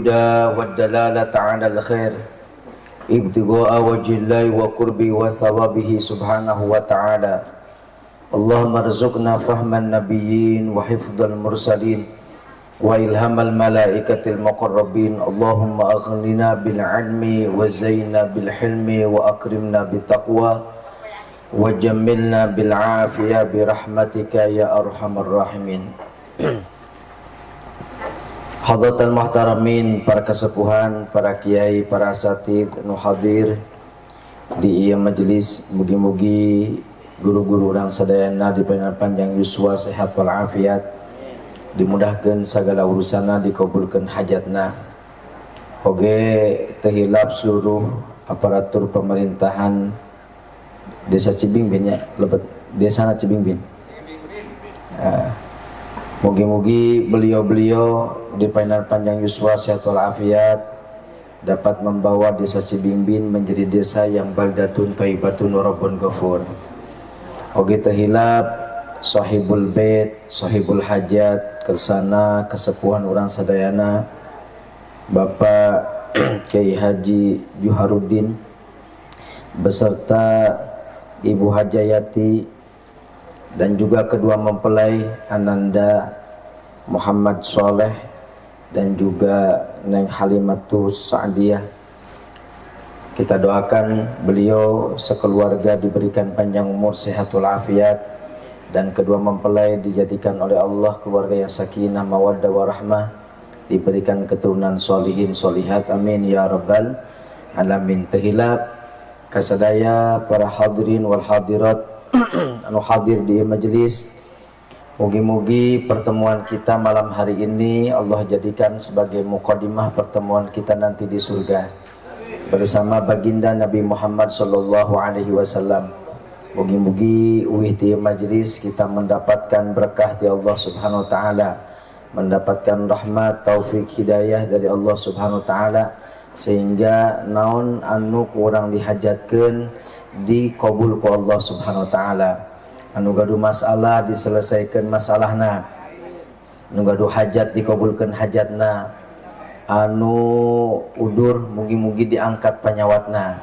والدلالة على الخير ابتغاء وجه الله وقربه وثوابه سبحانه وتعالى. اللهم ارزقنا فهم النبيين وحفظ المرسلين وإلهام الملائكة المقربين. اللهم أغننا بالعلم وزينا بالحلم وأكرمنا بالتقوى وجملنا بالعافية برحمتك يا أرحم الراحمين. Hadratal muhtaramin, para kesepuhan, para kiai, para asatid nu hadir di ieu majelis, mugi-mugi guru-guru urang sadayana dipanjang panjang yuswa sehat wal afiat, dimudahkeun sagala urusanna, dikabulkeun hajatna. Oge teu hilap seluruh aparatur pemerintahan Desa Cibingbin ya, lebet desana Cibingbin. Mugi-mugi beliau-beliau di panjang yuswa sehat walafiat dapat membawa Desa Cibingbin menjadi desa yang baldatun thayyibatun rabbun ghafur. Oge teu hilap sahibul bait, sahibul hajat, kersana kesepuhan urang sadayana Bapak Kiai Haji Juharuddin beserta Ibu Hajayati dan juga kedua mempelai Ananda Muhammad Soleh dan juga Neng Halimatus Sa'diyah. Kita doakan beliau sekeluarga diberikan panjang umur, sehat walafiat, dan kedua mempelai dijadikan oleh Allah keluarga yang sakinah mawaddah warahmah, diberikan keturunan solihin solihat, amin ya rabbal alamin. Tehilap kasadaya para hadirin wal hadirat anu hadir di majelis, mugi-mugi pertemuan kita malam hari ini Allah jadikan sebagai mukadimah pertemuan kita nanti di surga bersama baginda Nabi Muhammad sallallahu alaihi wasallam. Mugi-mugi uih di majelis kita mendapatkan berkah dari Allah Subhanahu wa taala, mendapatkan rahmat, taufik, hidayah dari Allah Subhanahu wa taala, sehingga naon anu kurang dihajatkeun dikabul ku Allah Subhanahu wa taala. Anu gaduh masalah diselesaikan masalahna, anu gaduh hajat dikabulkan hajatna, anu udur mugi-mugi diangkat panyawatna,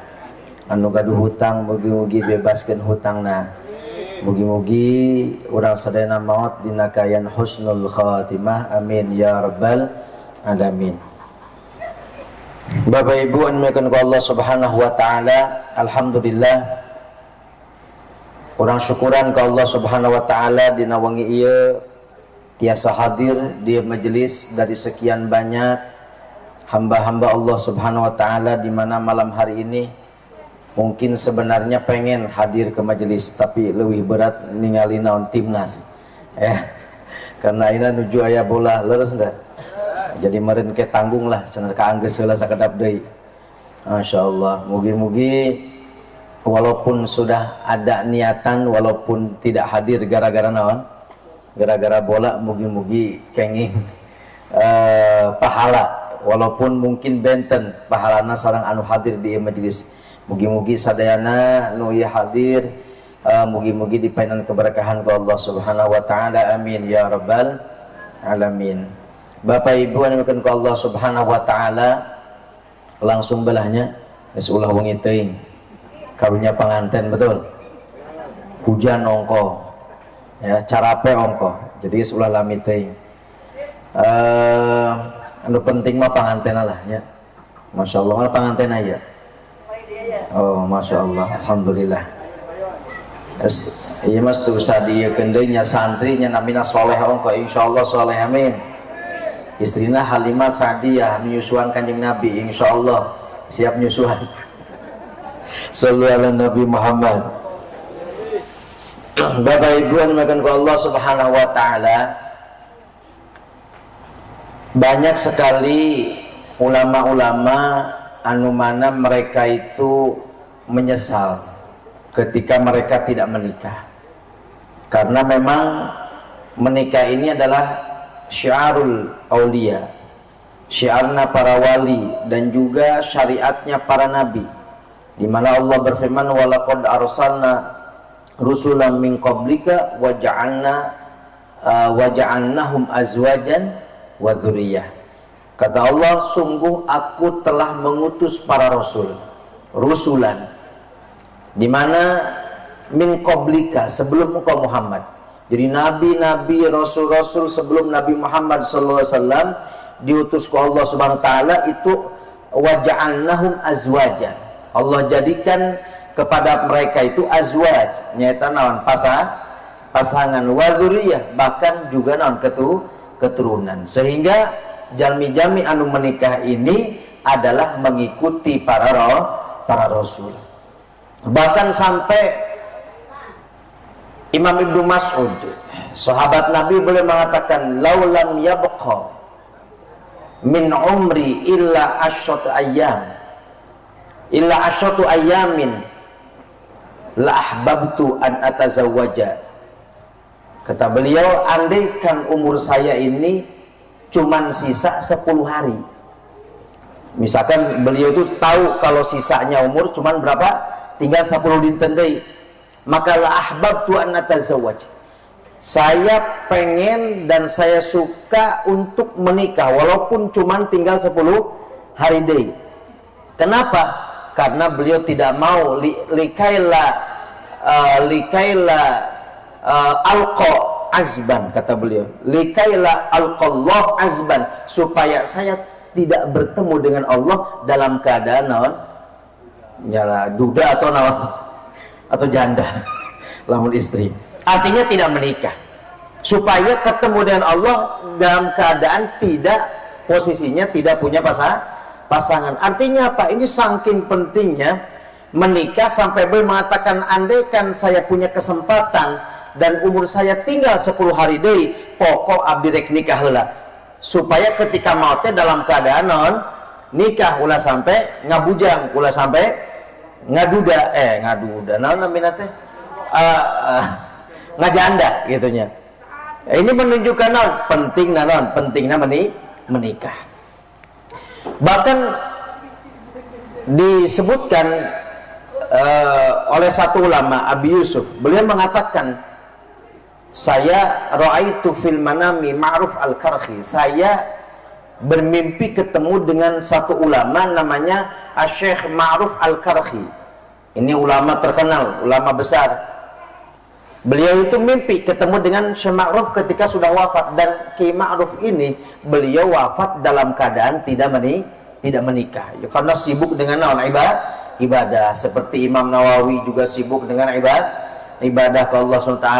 anu gaduh hutang mugi-mugi bebaskeun hutangna, mugi-mugi urang sadayana maot dina kayan husnul khatimah, amin ya rabbal alamin. Bapak Ibu anu dimuliakeun ku Allah Subhanahu wa taala, alhamdulillah urang syukuran ke Allah Subhanahu wa taala dina wengi ieu tiasa hadir di majelis dari sekian banyak hamba-hamba Allah Subhanahu wa taala, di mana malam hari ini mungkin sebenarnya pengen hadir ke majelis tapi leuwih berat ningali naon timnas. Karena ina nuju aya bola leres da. Jadi meureun ke tanggung lah cenah kaanggeus heula sakedap deui. Masyaallah, mugi-mugi walaupun sudah ada niatan, walaupun tidak hadir gara-gara naon, gara-gara bola, mugi-mugi kenging pahala, walaupun mungkin benten pahalana sareng anu hadir di majelis. Mugi-mugi sadayana nu ieu hadir, mugi-mugi dipaenan keberkahan ku Allah Subhanahu wa taala, amin ya rabbal alamin. Bapak Ibu anu dimuliakeun ku Allah Subhanahu wa taala, langsung belahnya geus ulah wengi teuing karunya panganten, betul, hujan ongko ya, carape ongko, jadi ulah lami teuing. Anu penting mah panganten lah ya. Masyaallah, panganten aja. Oh masyaallah, alhamdulillah. Ieu mas tuh sadiekeun deui nya santri nya namina soleh ongko, insyaallah soleh, amin. Istrina Halimah Sa'diyah nyusuan Kanjeng Nabi, insyaallah siap nyusuan. Sallu ala Nabi Muhammad. Bapak Ibu yang dimuliakan oleh Allah Subhanahu wa taala, banyak sekali ulama-ulama anu mana mereka itu menyesal ketika mereka tidak menikah. Karena memang menikah ini adalah syiarul aulia, syiarna para wali, dan juga syariatnya para nabi, di mana Allah berfirman walaqad arsalna rusulan min qablika wa ja'alnahum azwajan wa dzurriyyah. Kata Allah, sungguh aku telah mengutus para rusulan, di mana min qablika, sebelum engkau Muhammad. Jadi nabi-nabi, rasul-rasul sebelum Nabi Muhammad SAW diutus ke Allah Subhanahu wa taala itu waja'alnahum azwajan. Allah jadikan kepada mereka itu azwaj, nyata naon pasangan, wa dzurriyyah, bahkan juga naon keturunan. Sehingga jalmi-jalmi anu menikah ini adalah mengikuti para rasul. Bahkan sampai Imam Ibnu Mas'ud, sahabat Nabi, boleh mengatakan, laulam yabqa min umri illa asyatu ayamin la ahbabtu an atazawwaja. Kata beliau, andaikan umur saya ini cuman sisa 10 hari. Misalkan beliau itu tahu kalau sisanya umur cuman berapa? Tinggal 10 dinten deui. Maka la ahbabtu an atazawwaj. Saya pengen dan saya suka untuk menikah walaupun cuman tinggal 10 hari deui. Kenapa? Karena beliau tidak mau likaila alqa azban, kata beliau, likaila alqallah azban, supaya saya tidak bertemu dengan Allah dalam keadaan naon, nyala duda atau naon, atau janda lamun istri, artinya tidak menikah, supaya ketemu dengan Allah dalam keadaan tidak, posisinya tidak punya pasangan. Artinya apa? Ini saking pentingnya menikah sampai beliau mengatakan, andaikan saya punya kesempatan dan umur saya tinggal 10 hari deui, pokok abdi rek nikah heula, supaya ketika mautnya dalam keadaan non nikah, ulah sampai ngabujang, ulah sampai ngaduda naon namina teh ngajanda gitunya. Ini menunjukkan non pentingnya menikah. Bahkan disebutkan oleh satu ulama, Abi Yusuf, beliau mengatakan, saya ra'aitu fil manami Ma'ruf al-Karhi, saya bermimpi ketemu dengan satu ulama namanya Syekh Ma'ruf al-Karhi. Ini ulama terkenal, ulama besar. Beliau itu mimpi ketemu dengan Syekh Ma'ruf ketika sudah wafat, dan Ki Ma'ruf ini beliau wafat dalam keadaan tidak menikah, ya, karena sibuk dengan ibadah, seperti Imam Nawawi juga sibuk dengan ibadah ke Allah SWT.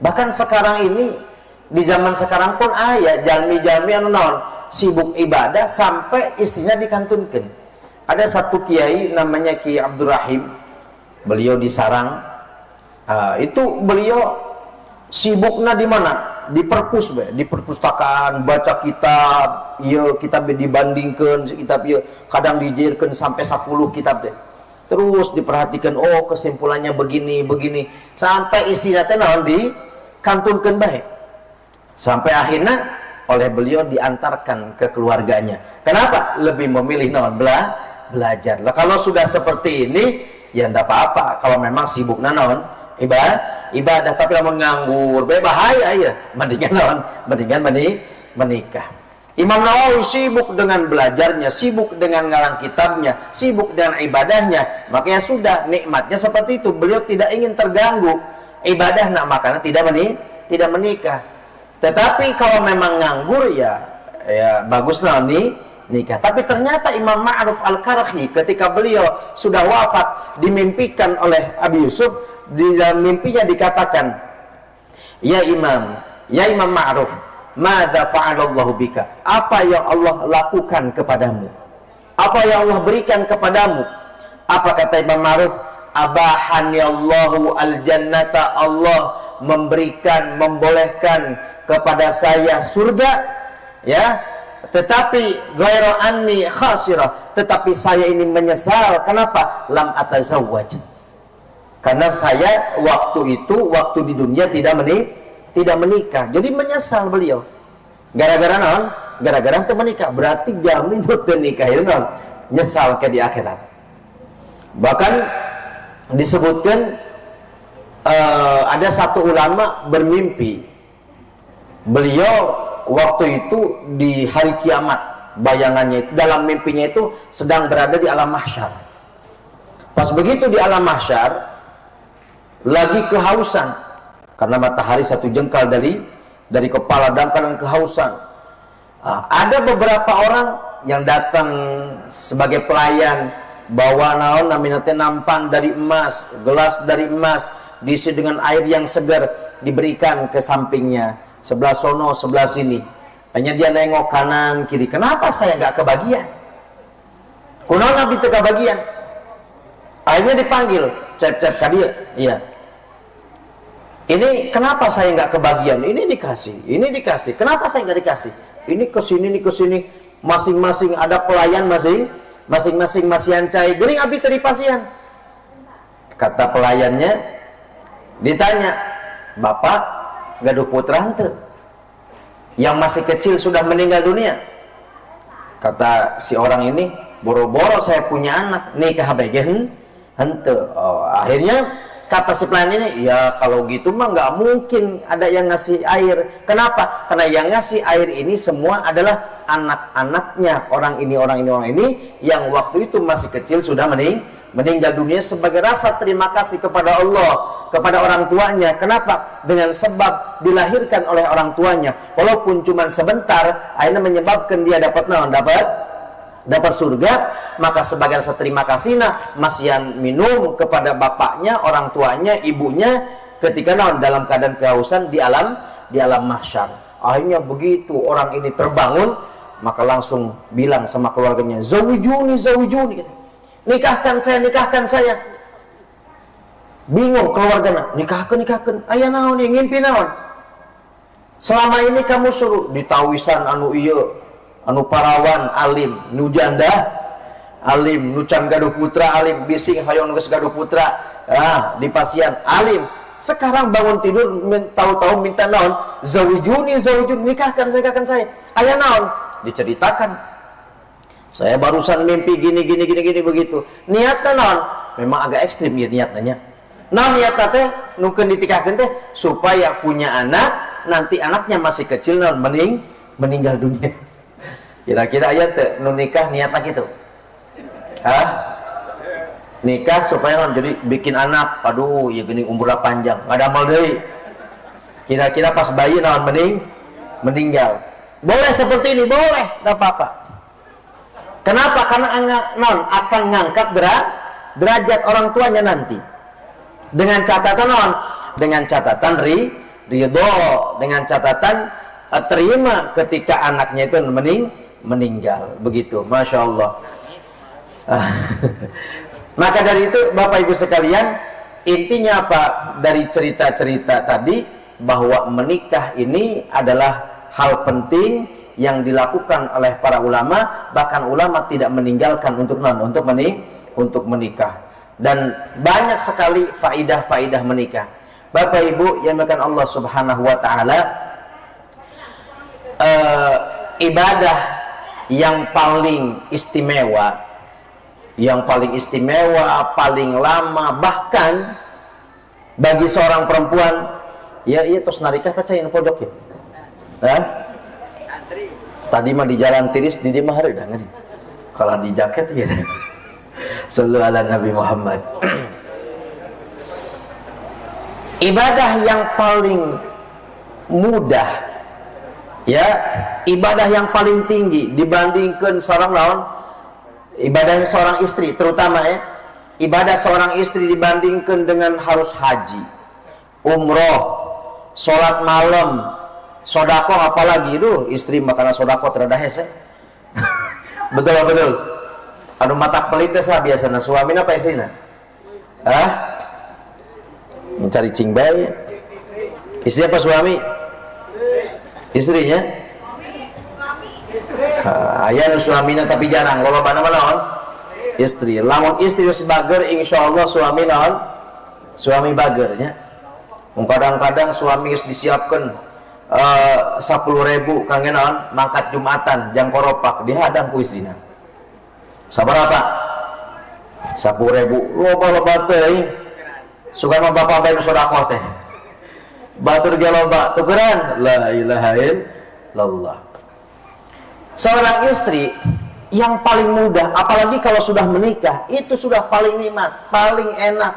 Bahkan sekarang ini, di zaman sekarang pun jalmi-jalmi anu naon sibuk ibadah sampai istrinya dikantunkan. Ada satu kiai namanya Ki Abdurrahim, beliau di Sarang. Itu beliau sibuknya di mana? Di perpustakaan, baca kitab, iya kitab dibandingkan kitab, iya kadang dijirkan sampai 10 kitab deh. Terus diperhatikan, oh kesimpulannya begini sampai istrinya teh naon dikantunkeun bae. Sampai akhirnya oleh beliau diantarkan ke keluarganya. Kenapa? Lebih memilih naon belajar. Lah kalau sudah seperti ini ya ndak apa-apa kalau memang sibuk naon ibadah, tapi lamun nganggur bahaya ya. Mendingan menikah. Imam Nawawi sibuk dengan belajarnya, sibuk dengan ngarang kitabnya, sibuk dengan ibadahnya. Makanya sudah nikmatnya seperti itu. Beliau tidak ingin terganggu ibadah, makanya tidak menikah. Tetapi kalau memang nganggur ya bagus nikah. Tapi ternyata Imam Ma'ruf al-Karhi ketika beliau sudah wafat dimimpikan oleh Abi Yusuf, di dalam mimpinya dikatakan, ya Imam Ma'ruf, madza fa'alallahu bika? Apa yang Allah lakukan kepadamu? Apa yang Allah berikan kepadamu? Apa kata Imam Ma'ruf? Abahanillahu al-jannata, Allah membolehkan kepada saya surga, ya. Tetapi ghairu anni khasirah, tetapi saya ini menyesal. Kenapa? Lam atazawwaj. Karena saya waktu di dunia tidak menikah. Jadi menyesal beliau. Gara-gara naon? Gara-gara teu menikah. Berarti jamin teu nikah itu naon? Nyesal ke di akhirat. Bahkan disebutkan ada satu ulama bermimpi. Beliau waktu itu di hari kiamat, bayangannya itu, dalam mimpinya itu sedang berada di alam mahsyar. Pas begitu di alam mahsyar, lagi kehausan karena matahari satu jengkal dari kepala dalam keadaan kehausan. Ada beberapa orang yang datang sebagai pelayan, bawa naon naminate nampan dari emas, gelas dari emas diisi dengan air yang segar, diberikan ke sampingnya, sebelah sono sebelah sini. Hanya dia nengok kanan kiri, kenapa saya nggak kebagian? Kunaon nabi teu kebagian? Akhirnya dipanggil, cep-cep ka dia. Iya. Ini kenapa saya nggak kebagian? Ini dikasih. Kenapa saya nggak dikasih? Ini kesini. Masing-masing ada pelayan masing-masing masih ancai. Gering abdi tadi pasian. Kata pelayannya, ditanya, Bapak gaduh putra henteu? Yang masih kecil sudah meninggal dunia. Kata si orang ini, boro-boro saya punya anak, nikah begen henteu. Akhirnya kata si pelayan ini, ya kalau gitu mah nggak mungkin ada yang ngasih air. Kenapa? Karena yang ngasih air ini semua adalah anak-anaknya orang ini yang waktu itu masih kecil sudah meninggal dunia sebagai rasa terima kasih kepada Allah, kepada orang tuanya. Kenapa? Dengan sebab dilahirkan oleh orang tuanya, walaupun cuma sebentar, akhirnya menyebabkan dia dapat naon? Dapat surga. Maka sebagai rasa terima kasih masihan minum kepada bapaknya, orang tuanya, ibunya ketika dalam keadaan kehausan di alam mahsyar. Akhirnya begitu orang ini terbangun, maka langsung bilang sama keluarganya, zawijuni gitu. Nikahkan saya. Bingung keluarganya, nikahkan. Aya naon ieu, ngimpi naon? Selama ini kamu suruh ditawisan anu ieu, anu parawan alim, nu janda alim, nu can gaduh putra alim, bising hayong geus gaduh putra, di pasien alim. Sekarang bangun tidur tahu-tahu minta naon? Zawijuni, nikahkan saya. Aya naon? Diceritakan. Saya barusan mimpi gini begitu. Niatna naon? Memang agak ekstrim ya niatnya. Nah niatna teh nukeun ditikahkeun teh supaya punya anak, nanti anaknya masih kecil naon meninggal dunia. Kira-kira aya teh nu nikah niatna kitu? Nikah supaya jadi bikin anak, aduh ya gini umurnya panjang, nggak ada amal deui. Kira-kira pas bayi naon meninggal. Boleh seperti ini, boleh, tidak apa-apa. Kenapa? Karena akan ngangkat derajat orang tuanya nanti. Dengan catatan dengan catatan ridho, dengan catatan terima ketika anaknya itu meninggal. Begitu, masya Allah. Maka dari itu Bapak Ibu sekalian, intinya apa dari cerita-cerita tadi, bahwa menikah ini adalah hal penting yang dilakukan oleh para ulama. Bahkan ulama tidak meninggalkan untuk menikah. Dan banyak sekali faidah-faidah menikah. Bapak Ibu yang dimuliakan Allah Subhanahu wa taala, ibadah yang paling istimewa, paling lama, bahkan bagi seorang perempuan, ya iya tos narikah tacain pojok ya. Tadi mah di jalan tiris di dia mah hareuda ngeuning. Kalau di jaket ya. Sallu ala Nabi Muhammad. Ibadah yang paling mudah, ya, ibadah yang paling tinggi dibandingkan seorang lawan, ibadah seorang istri terutama ya. Ibadah seorang istri dibandingkan dengan harus haji, umroh, sholat malam, sodako apalagi. Istri makana sodako terada hese. Betul. Anu mata pelit teh biasana suamina apa istrina? Mencari cingbai. Istri apa suami? Istrinya? Aya nu suamina tapi jarang. Lolobana mah naon? Istri. Lamun istri geus bager insyaallah suami naon? Suami bagernya. Kadang-kadang suami geus disiapkeun 10.000 kangge naon? Mangkat Jumatan jang koropak dihadang ku istrina. Sabar apa? 10.000 loba teh. Sugan mah bapak bae sedekah teh. Batur ge loba tukeran. La ilaha illallah. Seorang istri yang paling mudah, apalagi kalau sudah menikah, itu sudah paling nikmat, paling enak,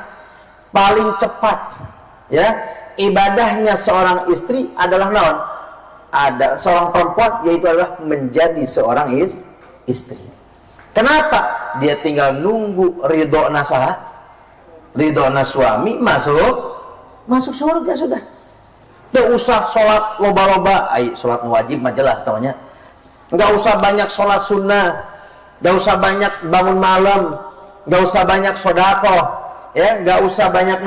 paling cepat. Ya, ibadahnya seorang istri adalah naon? Ada seorang perempuan, yaitu adalah menjadi seorang istri. Kenapa? Dia tinggal nunggu ridho nasaha, ridho suami, masuk surga sudah. Tidak usah sholat loba-loba, sholat wajib mah jelas namanya. Nggak usah banyak sholat sunnah, nggak usah banyak bangun malam, nggak usah banyak sodako, ya, nggak usah banyak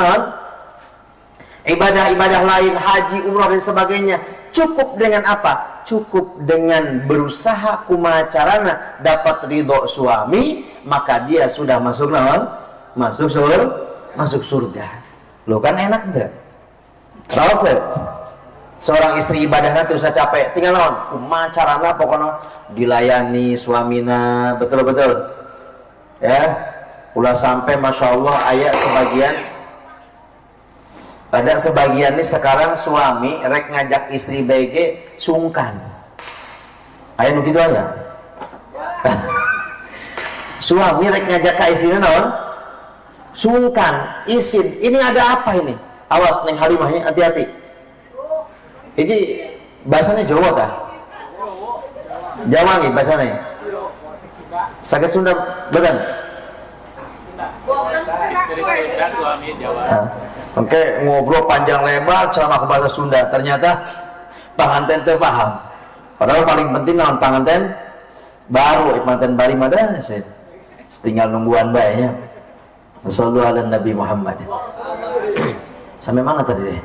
ibadah-ibadah lain, haji, umrah dan sebagainya. Cukup dengan apa? Cukup dengan berusaha kumacarana dapat ridho suami, maka dia sudah masuk masuk surga. Lo kan enak deh. Terus deh. Seorang istri ibadah nanti usah capek, tinggal naon? Kumacarana pokoknya dilayani suamina betul-betul. Ya, ulah sampai masya Allah ayat sebagian. Ada sebagian nih sekarang suami rek ngajak istri BG sungkan. Aya nu kitu aya. Suami rek ngajak ka istrina naon? Sungkan, izin. Ini ada apa ini? Awas neng Halimahnya, hati-hati. Ini bahasanya Jawa tah? Jawa nih bahasanya. Saged Sunda betul. Oke, ngobrol panjang lebar ceramah ke bahasa Sunda, ternyata panganten teu paham. Padahal paling penting naon panganten baru panganten bari madrasah. Tinggal nungguan bae nya. Sallallahu alaihi Nabi Muhammad. Sampai mana tadi deh?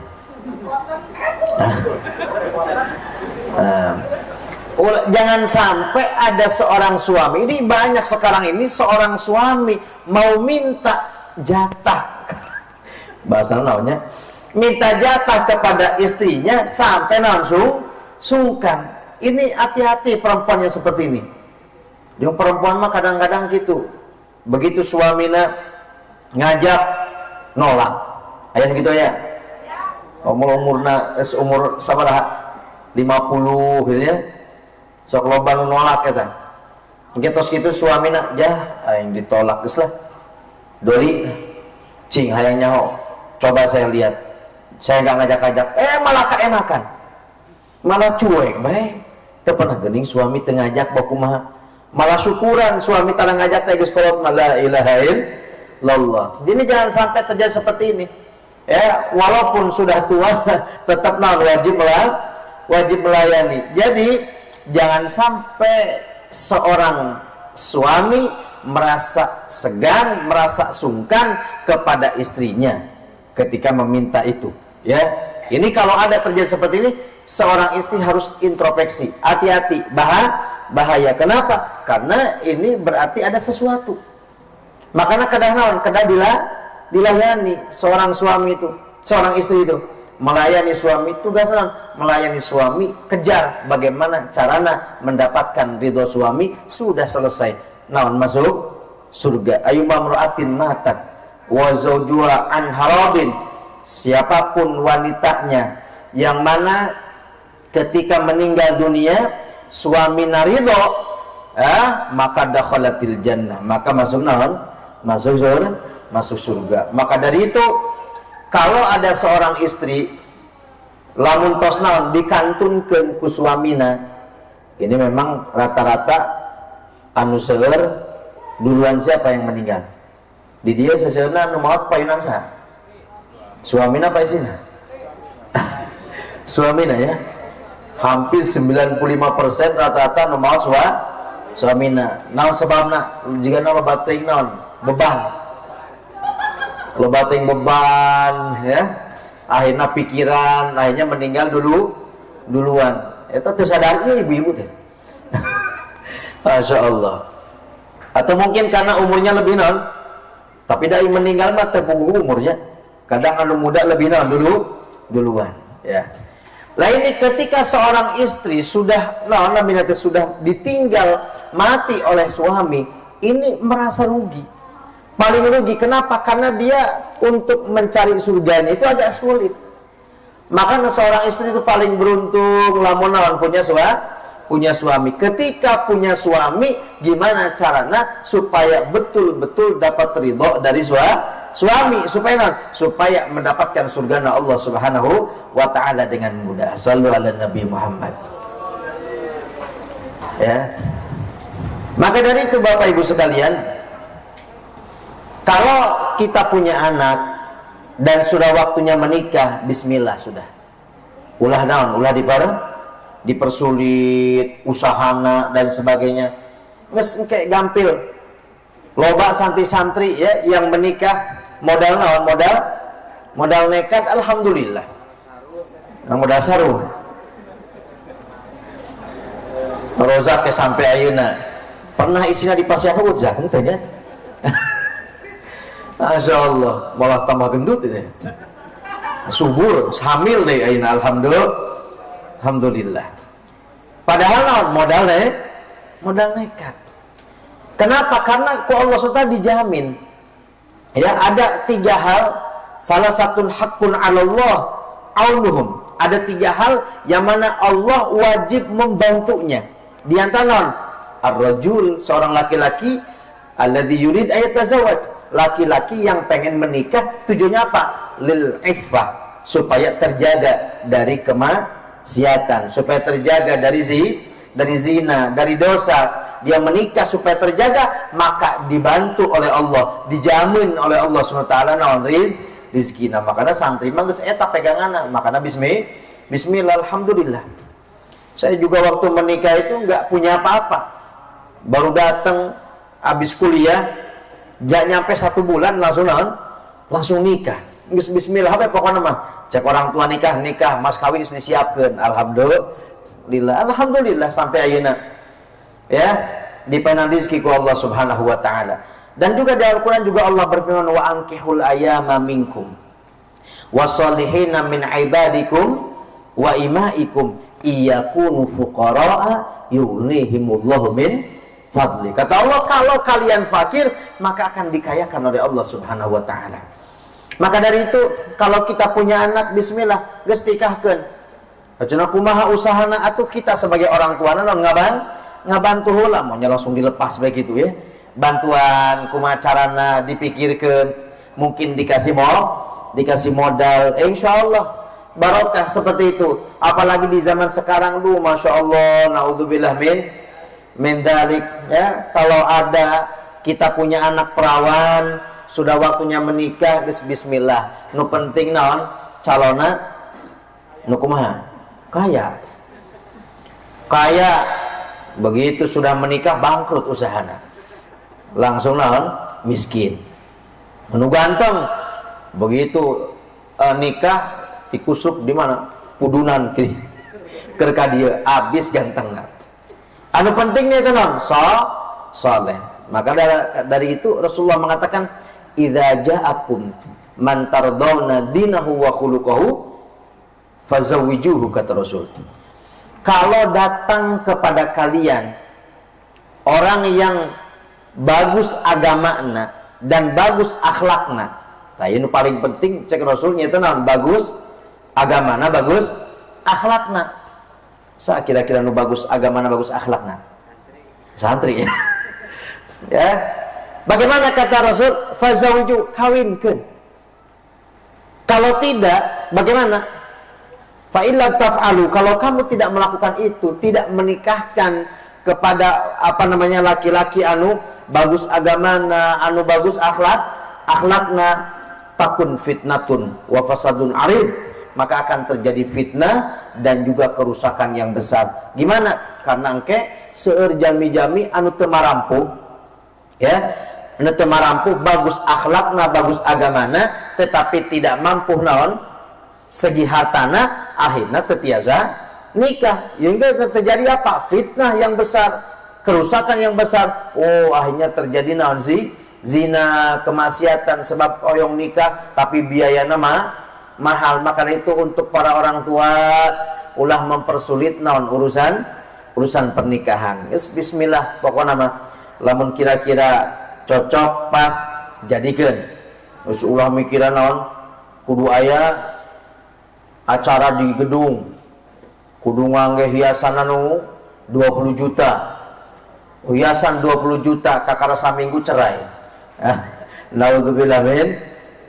Jangan sampai ada seorang suami, ini banyak sekarang ini, seorang suami mau minta jatah, bahasa namanya minta jatah kepada istrinya sampai langsung sungkan. Ini hati-hati perempuan yang seperti ini. Yang perempuan mah kadang-kadang gitu, begitu suaminya ngajak nolak, ayat gitu ya. Umurna umur sabaraha 50 gitu ya. Sok loba nu nolak eta. Engke tos kitu suamina jah aing ditolak geus lah. Doli cing hayang nyaho. Coba saya lihat. Saya enggak ngajak-ngajak, malah kaenakan. Malah cuek bae. Teu pernah geuning suami teu ngajak bae kumaha. Malah syukuran suami tara ngajak teh geus kolot la ilaha illallah. Jadi jangan sampai terjadi seperti ini. Ya, walaupun sudah tua tetap wajib melayani. Jadi jangan sampai seorang suami merasa segan, merasa sungkan kepada istrinya ketika meminta itu. Ya, ini kalau ada terjadi seperti ini, seorang istri harus introspeksi, hati-hati, bahaya. Kenapa? Karena ini berarti ada sesuatu. Makanya kadang-kadang dilayani seorang suami itu, seorang istri itu melayani suami, tugasnya melayani suami, kejar bagaimana carana mendapatkan ridho suami, sudah selesai. Naon masuk surga. Ayyuma mar'atin matat wa zawjuha an harabin, siapapun wanitanya yang mana ketika meninggal dunia suamina ridho, maka dakhalatil jannah, maka masuk naon? Masuk surga. Maka dari itu, kalau ada seorang istri lamun tos naon dikantunkeun ku suamina, ini memang rata-rata anu seueur duluan siapa yang meninggal. Di dia seseuna anu maot payunan saha? Suamina apa isina? Suamina ya. Hampir 95% rata-rata anu maot suamina. Naon sebabna? Jika nama bating naon? Beban. Lobating beban ya, akhirnya pikiran, akhirnya meninggal duluan. Itu tersadarnya ibu-ibu teh. Masya Allah. Atau mungkin karena umurnya lebih non, tapi dari meninggal mah terpunggu umurnya. Kadang anu muda lebih non duluan. Ya. Lah ini ketika seorang istri sudah sudah ditinggal mati oleh suami, ini merasa rugi. Paling rugi, kenapa? Karena dia untuk mencari surganya itu agak sulit. Maka seorang istri itu paling beruntung lamun naon punya suami. Ketika punya suami, gimana caranya supaya betul-betul dapat ridho dari suami, supaya mendapatkan surga Allah Subhanahu wa taala dengan mudah. Shallu ala Nabi Muhammad. Ya. Maka dari itu Bapak Ibu sekalian, kalau kita punya anak dan sudah waktunya menikah, bismillah sudah. Ulah naon, ulah dipersulit, usahana dan sebagainya. Geus kayak gampil. Loba santri-santri ya yang menikah modal naon, modal nekat, alhamdulillah. Nah, modal sarung. Rozak ke sampai ayeuna. Pernah isinya di pasir uzak teh nya. Masya Allah, malah tambah gendut ini. Subur, hamil deh ayeuna, alhamdulillah. Padahal modal nekat. Kenapa? Karena ku Allah SWT dijamin. Ya, ada 3 hal. Salah satu hakun 'alallah aunuhum. Ada 3 hal yang mana Allah wajib membantunya. Di antara ar-rajul, seorang laki-laki, alladzi yurid ayatazawwaj, laki-laki yang pengen menikah, tujuannya apa? Lil iffah, supaya terjaga dari kemaksiatan, supaya terjaga dari zina, dari dosa. Dia menikah supaya terjaga, maka dibantu oleh Allah, dijamin oleh Allah SWT naon rizkina. Makanya santri mah geus eta peganganna, makanya bismillah, alhamdulillah. Saya juga waktu menikah itu enggak punya apa-apa, baru datang habis kuliah, nggak nyampe 1 bulan langsung nikah. Bismillah, apa pokoknya mah cek orang tua nikah mas kawin disiapkan. Alhamdulillah sampai ayeuna ya dipanan rezeki ku Allah Subhanahu wa taala. Dan juga di Al-Qur'an juga Allah berfirman, wa ankihul ayama minkum wasolihina min ibadikum wa imaikum iyakunu fuqara'a yughnihimullahu min fadli. Kata Allah, kalau kalian fakir maka akan dikayakan oleh Allah Subhanahu wa taala. Maka dari itu kalau kita punya anak, bismillah geus tikahkeun. Ajeuna kumaha usahana atuh kita sebagai orang tuana naon ngabantu heula, maunya langsung dilepas begitu ya. Bantuan kumaha carana dipikirkeun, mungkin dikasih modal, insyaallah barokah seperti itu. Apalagi di zaman sekarang dulu, masya Allah, naudzubillah min dalik ya. Kalau ada kita punya anak perawan, sudah waktunya menikah, bismillah. Nu penting naon calona nu kumaha kaya. Begitu sudah menikah bangkrut usahana, langsung naon miskin. Nu ganteng begitu nikah dikusuk di mana pudunan keur ka dieu abis gantengna. Anu pentingnya itu non saleh. Maka dari itu Rasulullah mengatakan, idza ja'akum man tardawna dinahu wa khuluquhu fazawwijuhu, kata Rasul. Kalau datang kepada kalian orang yang bagus agamana dan bagus akhlakna, nah ini paling penting cek Rasulnya itu non bagus agamana, bagus akhlakna. Sa kira-kira nu bagus agamana, bagus akhlakna santri ya. Ya, bagaimana kata Rasul? Fazawiju, kawinkeun. Kalau tidak, bagaimana? Fa illam taf'alu, kalau kamu tidak melakukan itu, tidak menikahkan kepada laki-laki anu bagus agamana, anu bagus akhlakna, takun fitnatun wa fasadun arid, maka akan terjadi fitnah dan juga kerusakan yang besar. Gimana? Karena engke seueur jami-jami anu teu marampuh ya, anu teu marampuh bagus akhlakna, bagus agamana, tetapi tidak mampu naon segi hartana, akhirnya tetiasa nikah. Hingga terjadi apa? Fitnah yang besar, kerusakan yang besar. Oh, akhirnya terjadi naon sih? Zina, kemaksiatan, sebab oyong nikah tapi biayana mahal. Maka itu untuk para orang tua ulah mempersulit naon urusan pernikahan. Bismillah, pokoknya mah lamun kira-kira cocok pas jadikeun. Terus ulah mikiran naon kudu aya acara di gedung kudu ngangge hiasan anu 20 juta, hiasan 20 juta kakara saminggu cerai. Naudzubillah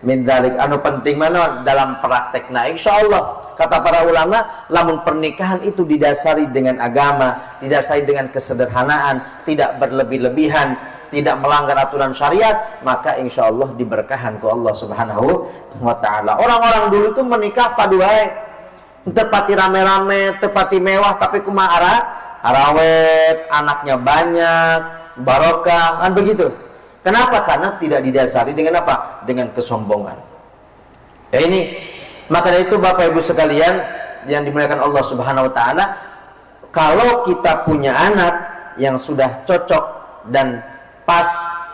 min dzalik. Anu penting mana dalam praktekna insyaallah kata para ulama, lamun pernikahan itu didasari dengan agama, didasari dengan kesederhanaan, tidak berlebih-lebihan, tidak melanggar aturan syariat, maka insya Allah diberkahan ke Allah Subhanahu wa ta'ala. Orang-orang dulu itu menikah padu wae, tepati rame-rame, tepati mewah, tapi kumaha arawet, anaknya banyak, barokah, kan begitu. Kenapa? Karena tidak didasari dengan apa? Dengan kesombongan. Ya ini, maka dari itu Bapak Ibu sekalian yang dimuliakan Allah Subhanahu wa ta'ala, kalau kita punya anak yang sudah cocok dan pas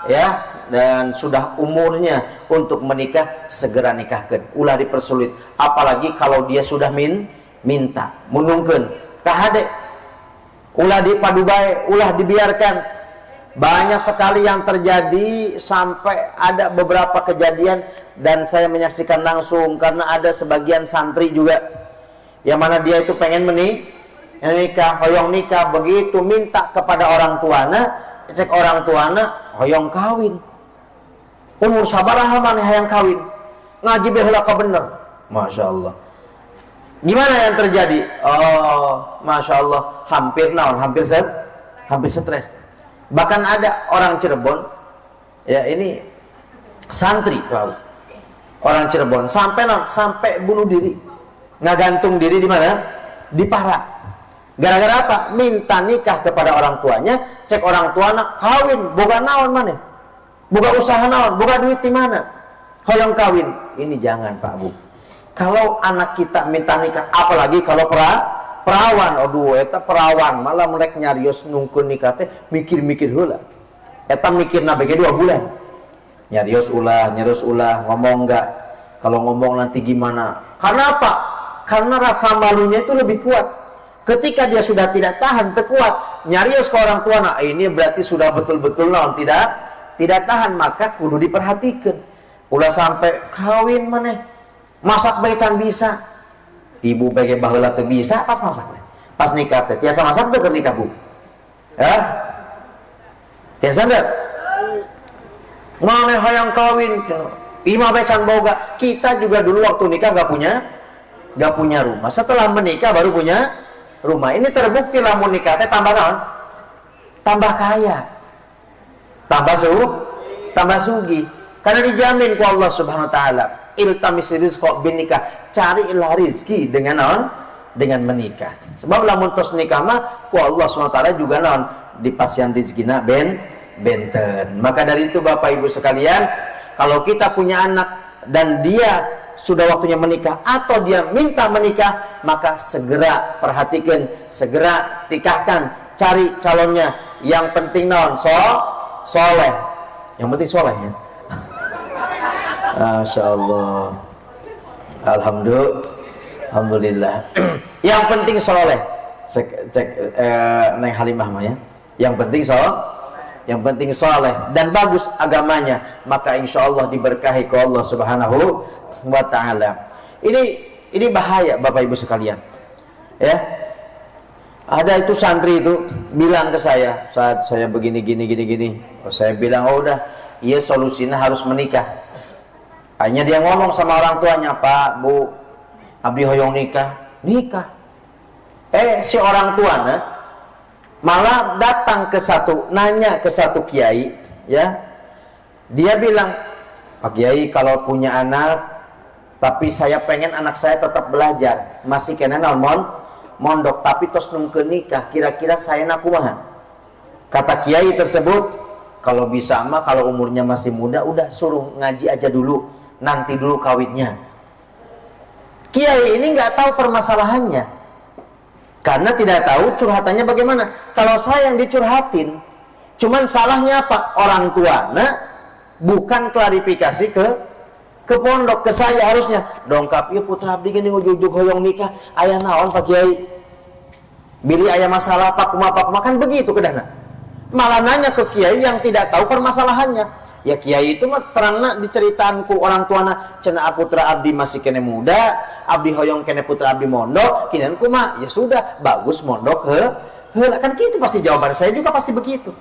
ya, dan sudah umurnya untuk menikah, segera nikahkan, ulah dipersulit. Apalagi kalau dia sudah minta menungkeun kahade, ulah dipadu bae, ulah dibiarkan. Banyak sekali yang terjadi, sampai ada beberapa kejadian dan saya menyaksikan langsung, karena ada sebagian santri juga yang mana dia itu pengen menikah, hoyong nikah, begitu minta kepada orang tuanya, cek orang tuana hoyong kawin, umur sabaraha maneh hayang kawin, ngaji baheula ka bener. Masya Allah. Gimana yang terjadi? Oh, Masya Allah, hampir stres. Bahkan ada orang Cirebon, ya ini santri, orang Cirebon sampai bunuh diri, ngagantung diri di mana? Di Para. Gara-gara apa? Minta nikah kepada orang tuanya, cek orang tuanya kawin, boga naon mana? Boga usaha naon, boga duit di mana? Hoyong kawin. Ini jangan Pak Bu. Kalau anak kita minta nikah, apalagi kalau perawan, aduh eta perawan malah mereka nyarios nungkun nikah teh mikir-mikir heula. Eta mikirna bege 2 bulan. Nyarios ulah, ngomong enggak. Kalau ngomong nanti gimana? Karena apa? Karena rasa malunya itu lebih kuat. Ketika dia sudah tidak tahan, terkuat, nyarios ke orang tua, nah ini berarti sudah betul-betul non tidak tahan, maka kudu diperhatikan. Ulah sampai kawin maneh, masak bae can bisa, ibu bage baheula teu bisa, pas masak pas nikah teh tiasa masak teu keur nikah Bu, ya tiasa enggak maneh hayang kawin, imah bae can boga. Kita juga dulu waktu nikah gak punya rumah, setelah menikah baru punya rumah. Ini terbukti lamun nikah teh tambah naon? Tambah kaya, tambah sugi, karena dijamin ku Allah Subhanahu wa ta'ala, iltamis rizqa bin nikah, carilah rizki dengan naon? Dengan menikah. Sebab lamun tos nikah mah ku Allah Subhanahu wa ta'ala juga naon? Dipasian rizkina benten. Maka dari itu Bapak Ibu sekalian, kalau kita punya anak dan dia sudah waktunya menikah atau dia minta menikah, maka segera perhatikan, segera nikahkan, cari calonnya. Yang penting naon? Soleh. Yang penting soleh ya. Masya Allah. Alhamdulillah. Yang penting soleh. Cek Neng Halimah mah ya. Yang penting soleh dan bagus agamanya, maka insya Allah diberkahi ke Allah Subhanahu wa ta'ala. Ini bahaya Bapak Ibu sekalian, ya. Ada itu santri itu bilang ke saya saat saya begini. Saya bilang, oh udah, iya solusinya harus menikah. Hanya dia ngomong sama orang tuanya, Pak, Bu, abdi hoyong nikah. Si orang tuanya malah datang nanya ke satu kiai, ya. Dia bilang, Pak Kiai, kalau punya anak, tapi saya pengen anak saya tetap belajar, masih kena mondok, tapi tos nungkeun nikah, kira-kira saya nakumaha? Kata kiai tersebut, kalau bisa mah kalau umurnya masih muda, udah suruh ngaji aja dulu, nanti dulu kawinnya. Kiai ini nggak tahu permasalahannya, karena tidak tahu curhatannya bagaimana. Kalau saya yang dicurhatin, cuman salahnya apa? Orang tua, bukan klarifikasi ke pondok, ke saya harusnya dongkap, ya putra abdi gini ujuk hoyong nikah, ayah naon Pak Kiai, bili ayah masalah pak kuma kan begitu kedana. Malah nanya ke kiai yang tidak tahu permasalahannya. Ya kiai itu mah terangna diceritaanku orang tuana cenah putra abdi masih kene muda, abdi hoyong kene putra abdi mondok, kinan mah ya sudah bagus mondok heula kan gitu pasti jawaban saya juga pasti begitu.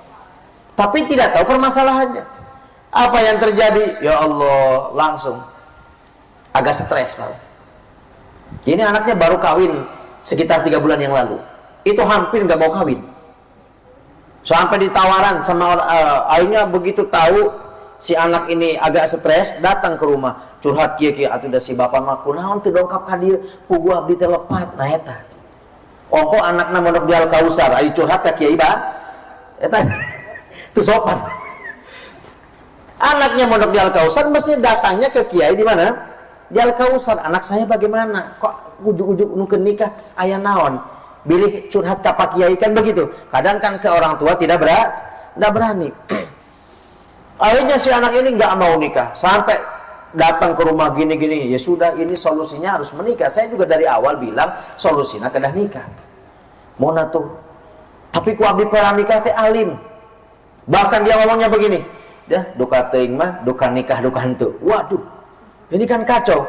Tapi tidak tahu permasalahannya. Apa yang terjadi? Ya Allah, langsung agak stres malah. Ini anaknya baru kawin sekitar 3 bulan yang lalu. Itu hampir nggak mau kawin. Sampai ditawaran sama akhirnya begitu tahu si anak ini agak stres, datang ke rumah curhat kieu atuh da si bapak mah kunaon teu dongkap ka dieu pugu abdi teh lepat nah eta. Ongko anakna mondok di Al Kausar, ari curhat ka kiai ba? Eta teu sopan. Anaknya mondok di Al Kausar mesti datangnya ke kiai di mana? Di Al Kausar. Anak saya bagaimana? Kok ujuk-ujuk nukeun nikah aya naon? Bilih curhat ka pak kiai kan begitu. Kadang kan ke orang tua tidak berani. Akhirnya si anak ini nggak mau nikah sampai datang ke rumah gini-gini. Ya sudah, ini solusinya harus menikah. Saya juga dari awal bilang solusinya kedah nikah. Mona tuh. Tapi ku abdi pernah nikah teh alim. Bahkan dia ngomongnya begini, dah duka teuing mah duka nikah duka henteu. Waduh, ini kan kacau.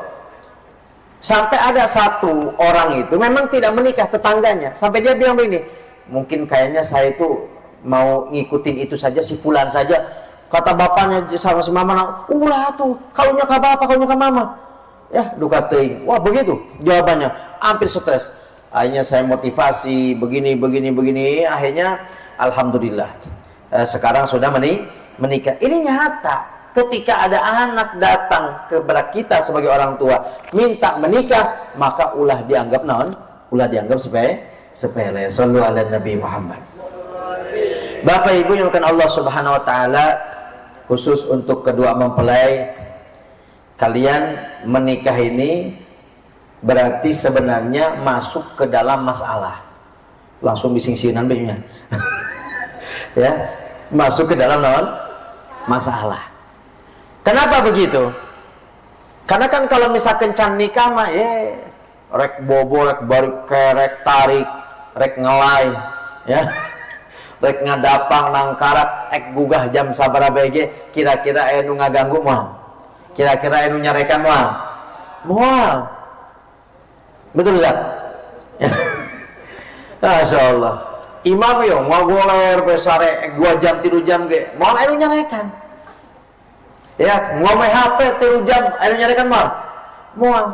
Sampai ada satu orang itu memang tidak menikah, tetangganya. Sampai dia bilang begini, mungkin kayaknya saya itu mau ngikutin itu saja, si fulan saja. Kata bapaknya sama si mama, ulah tuh, kaunya ka bapak, kaunya ka mama. Ya, duka teuing. Wah, begitu jawabannya. Hampir stres. Akhirnya saya motivasi begini. Akhirnya alhamdulillah sekarang sudah menikah. Ini nyata. Ketika ada anak datang kepada kita sebagai orang tua minta menikah, maka ulah dianggap naon? Ulah dianggap sepele. Shallu ala Nabi Muhammad. Bapak Ibu yang dimuliakan Allah Subhanahu wa taala, khusus untuk kedua mempelai, kalian menikah ini berarti sebenarnya masuk ke dalam masalah. Langsung bising-singan begini. Ya, masuk ke dalam naon? Masalah. Kenapa begitu? Karena kan kalau misalkan can nikah mah rek bobo, rek barik, rek tarik, rek ngelai, ya. Rek ngadapang nangkarak ek gugah jam sabaraha BG, kira-kira anu ngaganggu moal. Kira-kira anu nyarekan moal. Betul tak? Masyaallah. Imam yo ngogoler besare 2 jam 3 jam ge, moal anu nyarekan. Ya, ngomeh HP 3 jam anu nyarekan moal.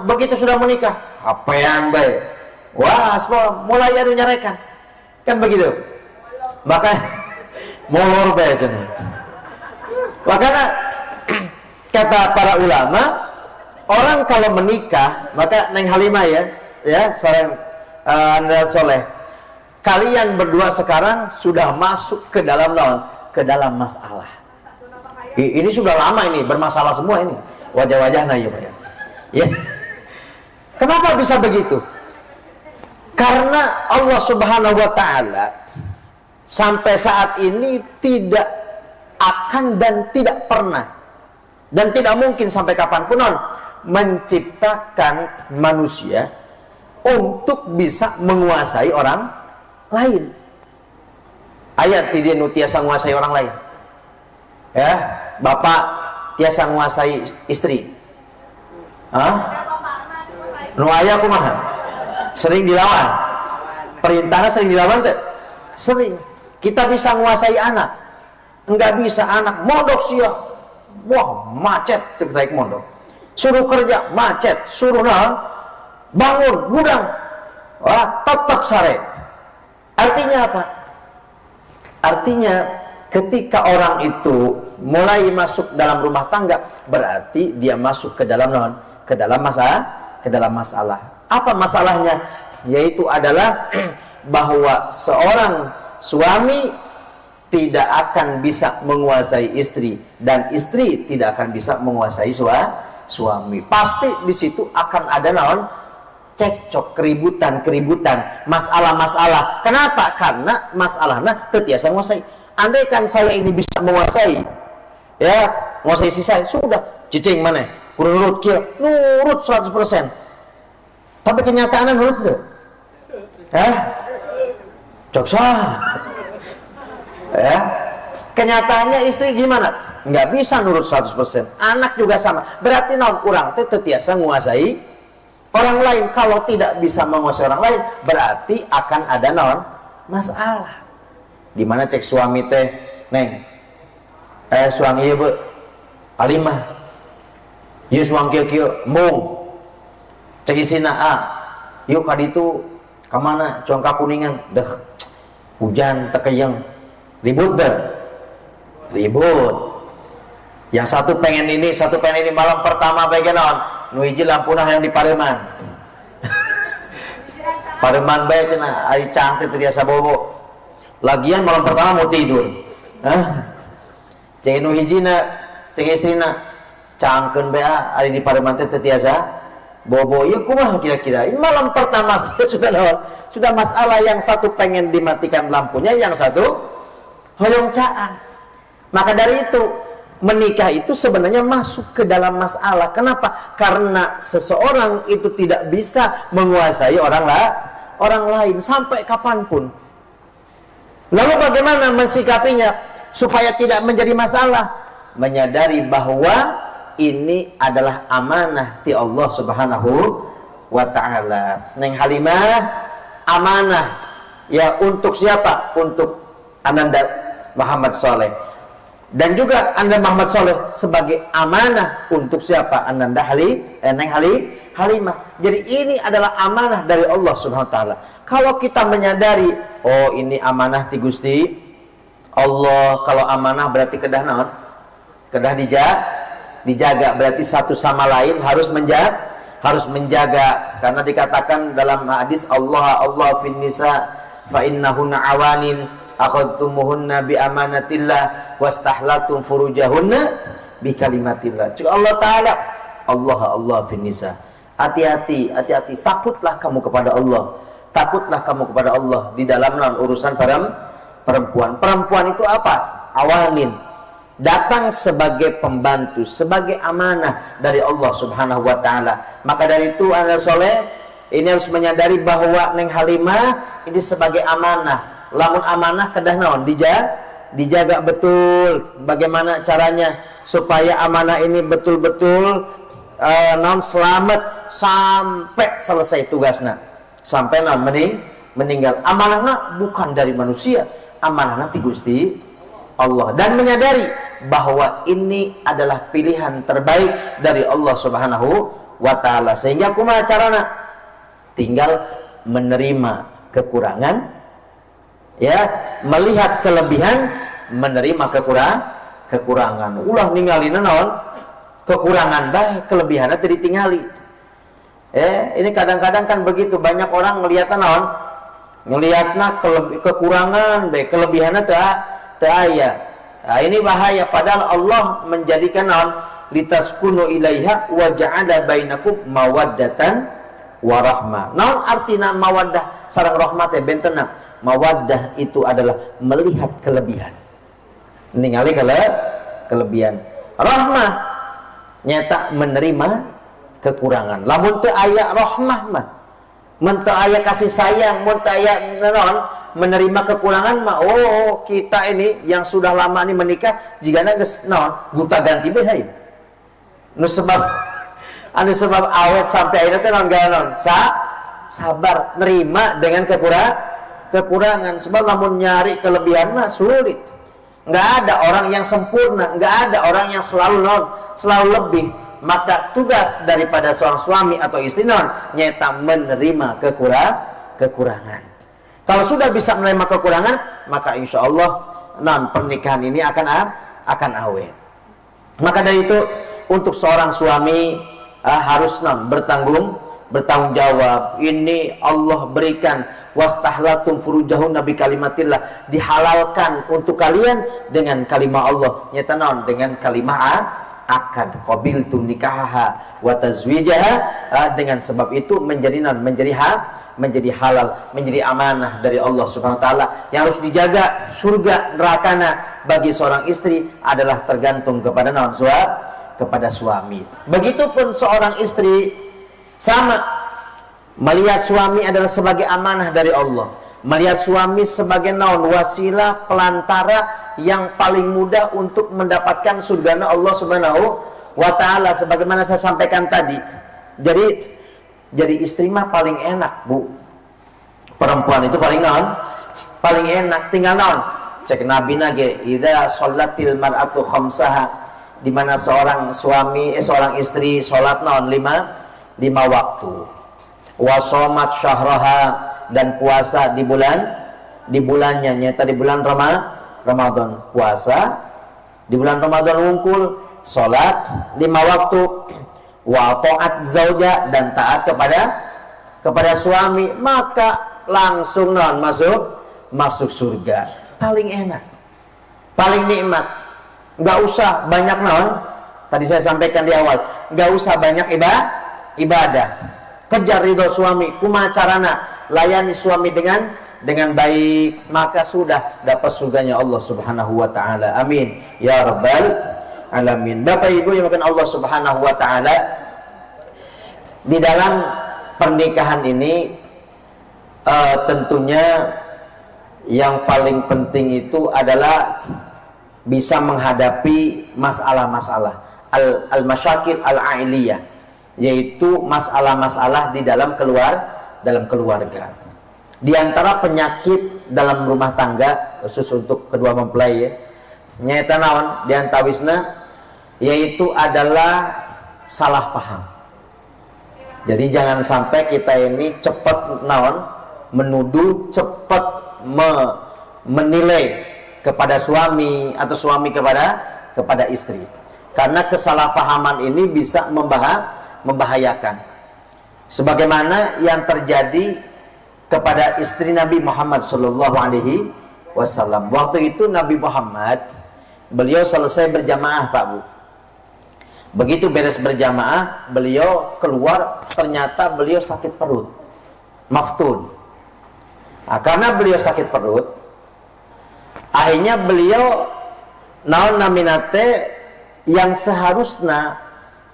Begitu sudah menikah, HP-an bae. Wah, mulai anu nyarekan. Kan begitu. Maka molor bae cenah. Makanya kata para ulama, orang kalau menikah, maka Neng Halimah ya seorang anda soleh, kalian berdua sekarang sudah masuk ke dalam lawan, ke dalam masalah. Ini sudah lama ini bermasalah semua ini wajah-wajahnya ya Pak ya. Ya. Kenapa bisa begitu? Karena Allah Subhanahu wa taala sampai saat ini tidak akan dan tidak pernah dan tidak mungkin sampai kapanpun menciptakan manusia untuk bisa menguasai orang lain. Ayat dia nu tiasa menguasai orang lain. Ya, bapak tiasa menguasai istri. Nu aya kumaha? Sering dilawan. Perintahnya sering dilawan teh? Sering. Kita bisa menguasai anak, enggak bisa anak mondok sia, wah macet terkait mondok. Suruh kerja macet, suruh bangun gudang, wah tetap sare. Artinya apa? Artinya ketika orang itu mulai masuk dalam rumah tangga, berarti dia masuk ke dalam masalah. Apa masalahnya? Yaitu adalah bahwa seorang suami tidak akan bisa menguasai istri dan istri tidak akan bisa menguasai suami. Pasti di situ akan ada cekcok, keributan, masalah-masalah. Kenapa? Karena masalahnya tetiasa menguasai. Andai kan saya ini bisa menguasai, ya menguasai si saya, sudah cicing mana? Kurang nurut kia, nurut 100%. Tapi kenyataannya nurut enggak? Cok salah. Ya. Kenyataannya istri gimana? Nggak bisa nurut 100%. Anak juga sama. Berarti naon kurang teh tetiasa menguasai orang lain. Kalau tidak bisa menguasai orang lain, berarti akan ada naon masalah. Dimana cek suami teh, neng, suami ieu Alimah, ieu suami kieu mung, cek isina yuk kaditu kemana? Cuangka Kuningan, deh hujan tekeyeng, ribut deh, ribut. Yang satu pengen ini, satu pengen ini. Malam pertama pengen naon? Nu hiji lampuna yang di Pareman. Pareman bae cenah ari cangteh teu tiasa bobo. Lagian malam pertama mau tidur. Cek nu hijina, cek istrina cangkeun bae ari di Pareman teh teu tiasa bobo. Ieu kumaha kira-kira? Ini malam pertama sudah naon? Sudah masalah, yang satu pengen dimatikan lampunya, yang satu hoyong caang. Maka dari itu menikah itu sebenarnya masuk ke dalam masalah. Kenapa? Karena seseorang itu tidak bisa menguasai orang lain sampai kapanpun. Lalu bagaimana mensikapinya supaya tidak menjadi masalah? Menyadari bahwa ini adalah amanah ti Allah Subhanahu wa ta'ala. Neng Halimah, amanah ya untuk siapa? Untuk Ananda Muhammad Soleh. Dan juga Anda Muhammad Soleh sebagai amanah untuk siapa? Ananda Neng Halimah. Jadi ini adalah amanah dari Allah Subhanahu wa ta'ala. Kalau kita menyadari, oh ini amanah ti Gusti Allah. Kalau amanah berarti kedah naon? Kedah dijaga. Berarti satu sama lain harus menjaga. Karena dikatakan dalam hadis, Allah fin nisa fa innahunna awanin akhadtumuhunna bi amanatillah wastahlatum furujahunna bi kalimatillah. Cik Allah Ta'ala, Allah fin nisa. Hati-hati, takutlah kamu kepada Allah. Takutlah kamu kepada Allah di dalam urusan perempuan. Perempuan itu apa? Awanin. Datang sebagai pembantu, sebagai amanah dari Allah Subhanahu wa ta'ala. Maka dari itu Anda soleh ini harus menyadari bahwa Neng Halimah ini sebagai amanah. Lamun amanah kedah naon? Dijaga betul. Bagaimana caranya supaya amanah ini betul-betul naon selamat sampai selesai tugasnya, sampai naon meninggal. Amanahna bukan dari manusia, amanahna ti Gusti Allah. Dan menyadari bahwa ini adalah pilihan terbaik dari Allah Subhanahu wa ta'ala. Sehingga kumaha carana? Tinggal menerima kekurangan, ya, melihat kelebihan, menerima kekurangan. Ulah ninggalina naon? Kekurangan baik, kelebihannya teu ditingali. Ini kadang-kadang kan begitu, banyak orang ngelihatna naon? Ngelihatna kekurangan baik, kelebihannya teu aya. Nah, ini bahaya. Padahal Allah menjadikan naon? Litaskunu ilaiha wa ja'ala bainakum mawaddatan warahmah. Naon artina mawaddah sareng rahmat teh bentena? Mawaddah itu adalah melihat kelebihan, ningali kelebihan. Rahmah nyata menerima kekurangan. Lamun teu aya rahmah mah, mun teu aya kasih sayang, mun teu aya naon menerima kekurangan mah, oh kita ini yang sudah lama ini menikah jigana geus naon guta ganti bae hayu. Nu sebab anu sebab awet sampai akhirnya teh naon ganon sabar nerima dengan kekurangan. Sebab lamun nyari kelebihan mah sulit. Nggak ada orang yang sempurna, nggak ada orang yang selalu lebih. Maka tugas daripada seorang suami atau istri nyata menerima kekurangan. Kalau sudah bisa menerima kekurangan, maka insya Allah pernikahan ini akan awet. Maka dari itu untuk seorang suami harus bertanggung jawab. Ini Allah berikan wastahlatum furujahunna bi kalimatillah, dihalalkan untuk kalian dengan kalimat Allah. Nyata dengan kalimat akad qabiltu nikahaha wa tazwijaha. Dengan sebab itu menjadi halal, menjadi amanah dari Allah Subhanahu wa taala yang harus dijaga. Surga nerakana bagi seorang istri adalah tergantung kepada kepada suami. Begitupun seorang istri sama melihat suami adalah sebagai amanah dari Allah. Melihat suami sebagai naon, wasilah, pelantara yang paling mudah untuk mendapatkan surga Allah Subhanahu wa ta'ala. Sebagaimana saya sampaikan tadi, jadi istri mah paling enak, Bu. Perempuan itu paling naon, paling enak. Tinggal naon, cek Nabi nage, idza sholatil mar'atu khamsaha, di mana seorang istri sholat naon lima waktu, wa shomat syahraha, dan puasa di bulannya, nyata di bulan Ramadan, puasa di bulan Ramadan wungkul, sholat 5 waktu, wa ta'at zauja, dan taat kepada suami, maka langsung non masuk surga. Paling enak, paling nikmat. Nggak usah banyak non, tadi saya sampaikan di awal, nggak usah banyak ibadah. Kejar ridho suami, kumaha carana, layani suami dengan baik, maka sudah dapat surganya Allah Subhanahu wa ta'ala. Amin ya rabbal alamin. Bapak Ibu yang dimuliakan Allah Subhanahu wa ta'ala, di dalam pernikahan ini tentunya yang paling penting itu adalah bisa menghadapi masalah-masalah al-masyakil al-ailiyah, yaitu masalah-masalah di dalam keluarga. Di antara penyakit dalam rumah tangga, khusus untuk kedua mempelai ya, nyata naon di antawisna, yaitu adalah salah paham. Jadi jangan sampai kita ini cepat naon menuduh, cepat menilai kepada suami atau suami kepada istri. Karena kesalahpahaman ini bisa membahayakan. Sebagaimana yang terjadi kepada istri Nabi Muhammad Shallallahu Alaihi Wasallam. Waktu itu Nabi Muhammad, beliau selesai berjamaah, Pak Bu. Begitu beres berjamaah, beliau keluar, ternyata beliau sakit perut, maftun. Nah, karena beliau sakit perut, akhirnya beliau naon naminate yang seharusnya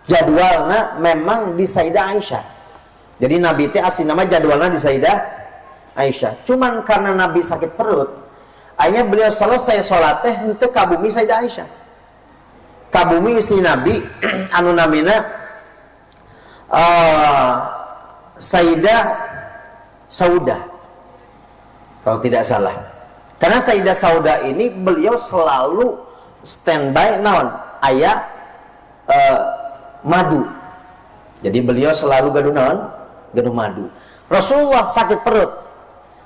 jadwalnya memang di Sayyidah Aisyah. Jadi Nabi teh asli nama jadwalnya di Sayyidah Aisyah. Cuman karena Nabi sakit perut, akhirnya beliau selesai sholat teh henteu kabumi Sayyidah Aisyah. Kabumi istri Nabi anu namina Sayyidah Saudah, kalau tidak salah. Karena Sayyidah Saudah ini beliau selalu standby naon aya madu. Jadi beliau selalu gaduh naon, gaduh madu. Rasulullah sakit perut,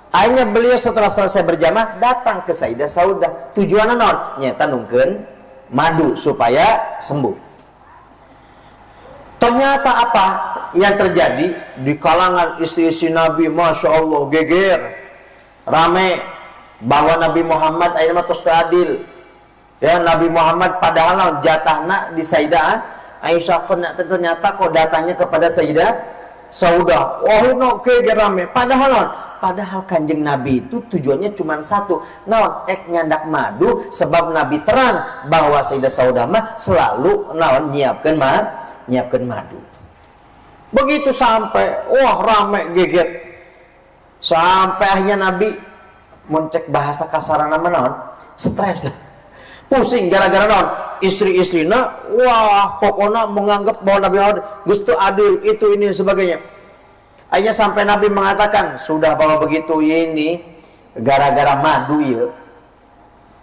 akhirnya beliau setelah selesai berjamaah datang ke Sayyidah Saudah. Tujuannya naon? Nyata nungkeun madu supaya sembuh. Ternyata apa yang terjadi di kalangan istri-istri Nabi, Masya Allah, geger, rame, bahwa Nabi Muhammad akhirnya tos adil. Ya, Nabi Muhammad padahal jatahna di Sayyidah Aisyah, ternyata kok datangnya kepada Sayyidah Saudah. Oh no, geger rame. Padahal kanjeng Nabi itu tujuannya cuma satu, naon ek nyandak madu, sebab Nabi terang bahwa Sayyidah Saudah mah selalu naon nyiapkeun madu. Begitu sampai rame geger, sampai akhirnya Nabi mencek bahasa kasaran nama naon, stres lah, pusing gara-gara naon, istri-istrina pokoknya menganggap bahwa Nabi Muhammad gustu adil itu ini sebagainya. Akhirnya sampai Nabi mengatakan, sudah bahwa begitu ini gara-gara madu ya,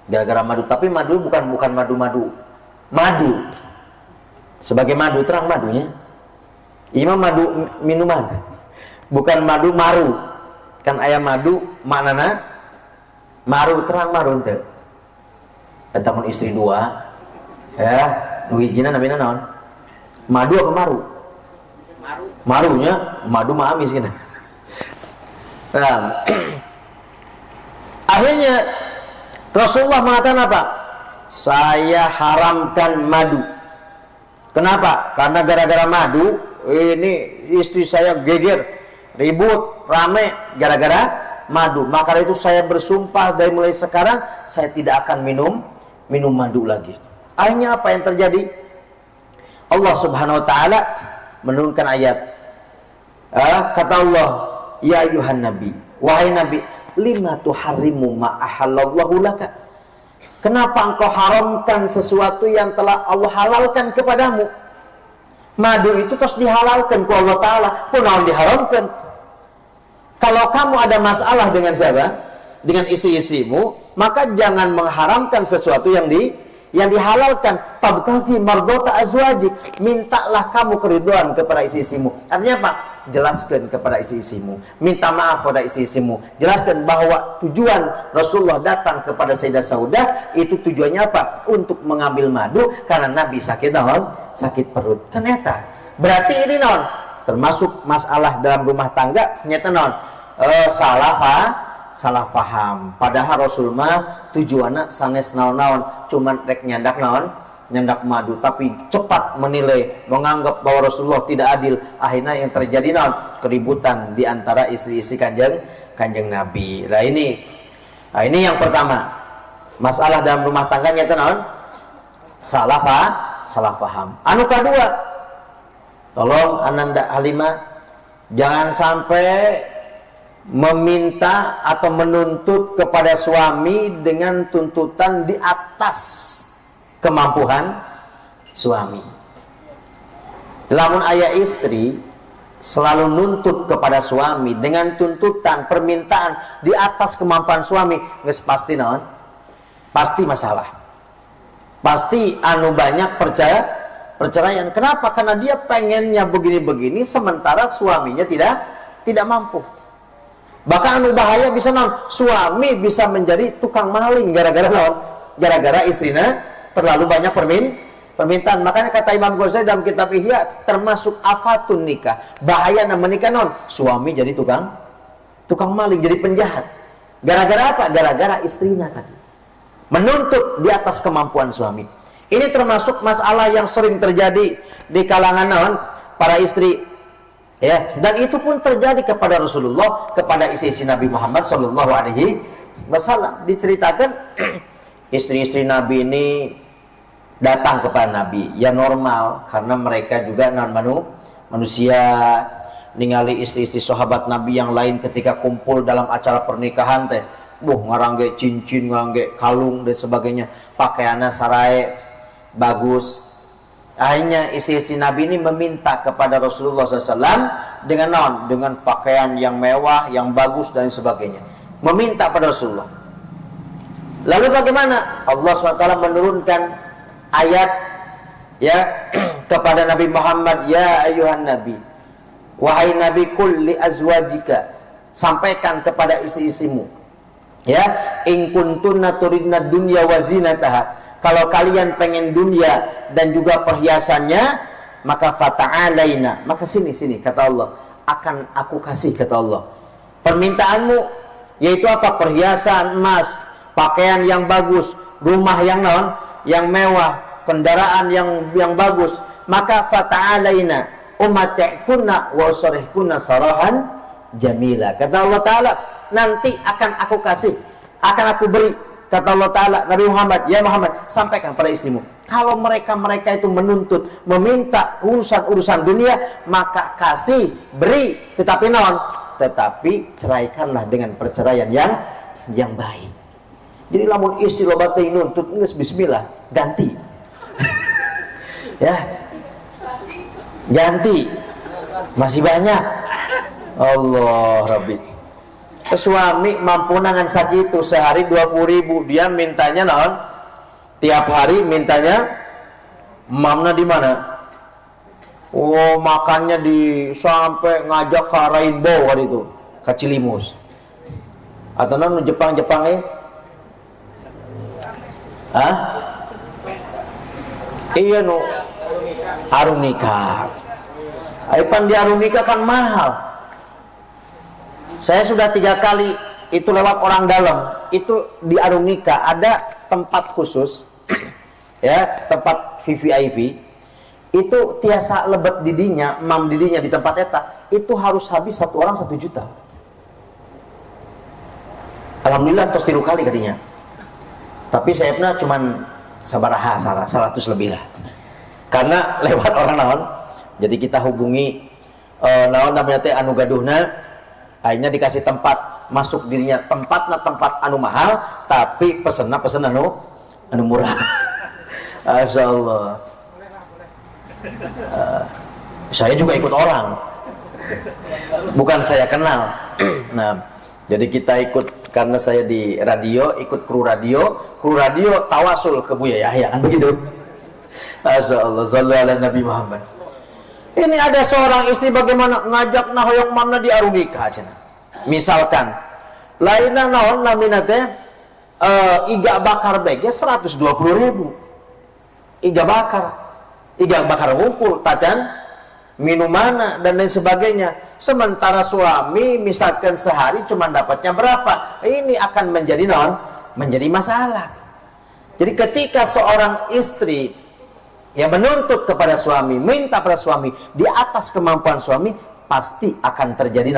gara-gara madu. Tapi madu bukan madu sebagai madu, terang madunya imam madu minuman, bukan madu maru. Kan ayam madu maknana maru, terang maru ente. Ataupun istri dua ya, nuhijina namina naon, madu apa maru? Marunya madu mah amis gitu. Nah, akhirnya Rasulullah mengatakan apa? Saya haramkan madu. Kenapa? Karena gara-gara madu ini istri saya geger, ribut, rame gara-gara madu. Maka itu saya bersumpah dari mulai sekarang saya tidak akan minum madu lagi. Akhirnya apa yang terjadi? Allah Subhanahu wa taala menurunkan ayat. Kata Allah, ya ayuhan nabi, wahai nabi, lima tuharrimu ma ahallallahu laka. Kenapa engkau haramkan sesuatu yang telah Allah halalkan kepadamu? Madu itu terus dihalalkan ku Allah Ta'ala, kunaon diharamkan. Kalau kamu ada masalah dengan siapa? Dengan istri-istrimu, maka jangan mengharamkan sesuatu yang dihalalkan. Tabtaghi mardata azwajik, mintalah kamu keridhaan kepada istri-istrimu. Artinya apa? Jelaskan kepada istri-istrimu, minta maaf pada istri-istrimu, jelaskan bahwa tujuan Rasulullah datang kepada Sayyidah Saudah itu tujuannya apa? Untuk mengambil madu karena Nabi sakit naon? Sakit perut. Ternyata berarti ini naon? Termasuk masalah dalam rumah tangga, ternyata naon? Salah paham. Padahal Rasulullah tujuannya sanes naon-naon, cuman rek nyandak naon? Nyandak madu, tapi cepat menilai, menganggap bahwa Rasulullah tidak adil. Akhirnya yang terjadi naon? Keributan di antara istri-istri kanjeng Nabi. Nah ini yang pertama, masalah dalam rumah tangganya itu naon? Salah paham. Anu kedua, tolong Ananda Halimah, jangan sampai meminta atau menuntut kepada suami dengan tuntutan di atas kemampuan suami. Lamun ayah istri selalu nuntut kepada suami dengan tuntutan permintaan di atas kemampuan suami, geus pasti naon? Pasti masalah. Pasti anu banyak perceraian. Kenapa? Karena dia pengennya begini-begini sementara suaminya tidak mampu. Bahkan anu bahaya bisa naon? Suami bisa menjadi tukang maling gara-gara naon? Gara-gara istrinya terlalu banyak permintaan. Makanya kata Imam Ghazali dalam kitab Ihya, termasuk afatun nikah, bahaya menikah non, suami jadi tukang maling, jadi penjahat. Gara-gara apa? Gara-gara istrinya tadi menuntut di atas kemampuan suami. Ini termasuk masalah yang sering terjadi di kalangan non para istri, ya. Dan itu pun terjadi kepada Rasulullah, kepada istri-istri Nabi Muhammad SAW. Diceritakan istri-istri Nabi ini datang kepada Nabi, ya normal karena mereka juga manusia. Ningali istri-istri sahabat Nabi yang lain ketika kumpul dalam acara pernikahan teh, ngarangge cincin, ngarangge kalung dan sebagainya, pakaiannya sarai bagus. Akhirnya istri-istri Nabi ini meminta kepada Rasulullah SAW dengan pakaian yang mewah, yang bagus dan sebagainya, meminta pada Rasulullah. Lalu bagaimana? Allah SWT menurunkan ayat ya kepada Nabi Muhammad, ya ayuhan Nabi, wahai Nabi, kul li azwajika, sampaikan kepada istri-istrimu, ya, in kuntunna turidna dunya wa zinataha, kalau kalian pengen dunia dan juga perhiasannya, maka fata'alaina, maka sini kata Allah, akan aku kasih, kata Allah, permintaanmu, yaitu apa? Perhiasan emas, pakaian yang bagus, rumah yang yang mewah, kendaraan yang bagus, maka fata'alaina umati'kunna wa usarihkunna sarahan jamila. Kata Allah Ta'ala, nanti akan aku kasih, akan aku beri. Kata Allah Ta'ala, Nabi Muhammad, ya Muhammad, sampaikan pada istrimu, kalau mereka itu menuntut, meminta urusan dunia, maka kasih, beri, tetapi tetapi ceraikanlah dengan perceraian yang baik. Jadi lamun istri loba teh nuntut, geus bismillah, ganti. Ya. Ganti. Masih banyak. Allah Rabbi. Suami mampu nangan sakitu sehari 20.000, dia mintanya naon? Tiap hari mintanya mamna di mana? Oh, makannya sampai ngajak ke Rainbow hari itu, ke Cilimus. Atau non Jepang-Jepangnya? Hah? Iya no, Arunika. Aipan di Arunika kan mahal. Saya sudah 3 kali itu lewat orang dalam. Itu di Arunika ada tempat khusus, ya, tempat VVIP. Itu tiasa lebet didinya, mam didinya di tempat eta, itu harus habis 1 orang 1 juta. Alhamdulillah terus 3 kali kadinya. Tapi saya pernah cuman sabaraha 100 lebih lah. Karena lewat orang naon. Jadi kita hubungi naon namanya teh anu gaduhna, akhirnya dikasih tempat masuk dirinya tempat anu mahal, tapi pesen anu murah. Masya Allah. Saya juga ikut orang, bukan saya kenal. Nah, jadi kita ikut karena saya di radio, ikut kru radio tawasul ke Buya Yahya, kan begitu. Masya Allah. Sallu ala Nabi Muhammad. Ini ada seorang istri bagaimana ngajak hoyong mamna di arumika cenah. Misalkan lainna naon namina teh iga bakar bege 120.000. Iga bakar wungkul tacan minumana dan lain sebagainya. Sementara suami misalkan sehari cuma dapatnya berapa? Ini akan menjadi menjadi masalah. Jadi ketika seorang istri yang menuntut kepada suami, minta pada suami di atas kemampuan suami, pasti akan terjadi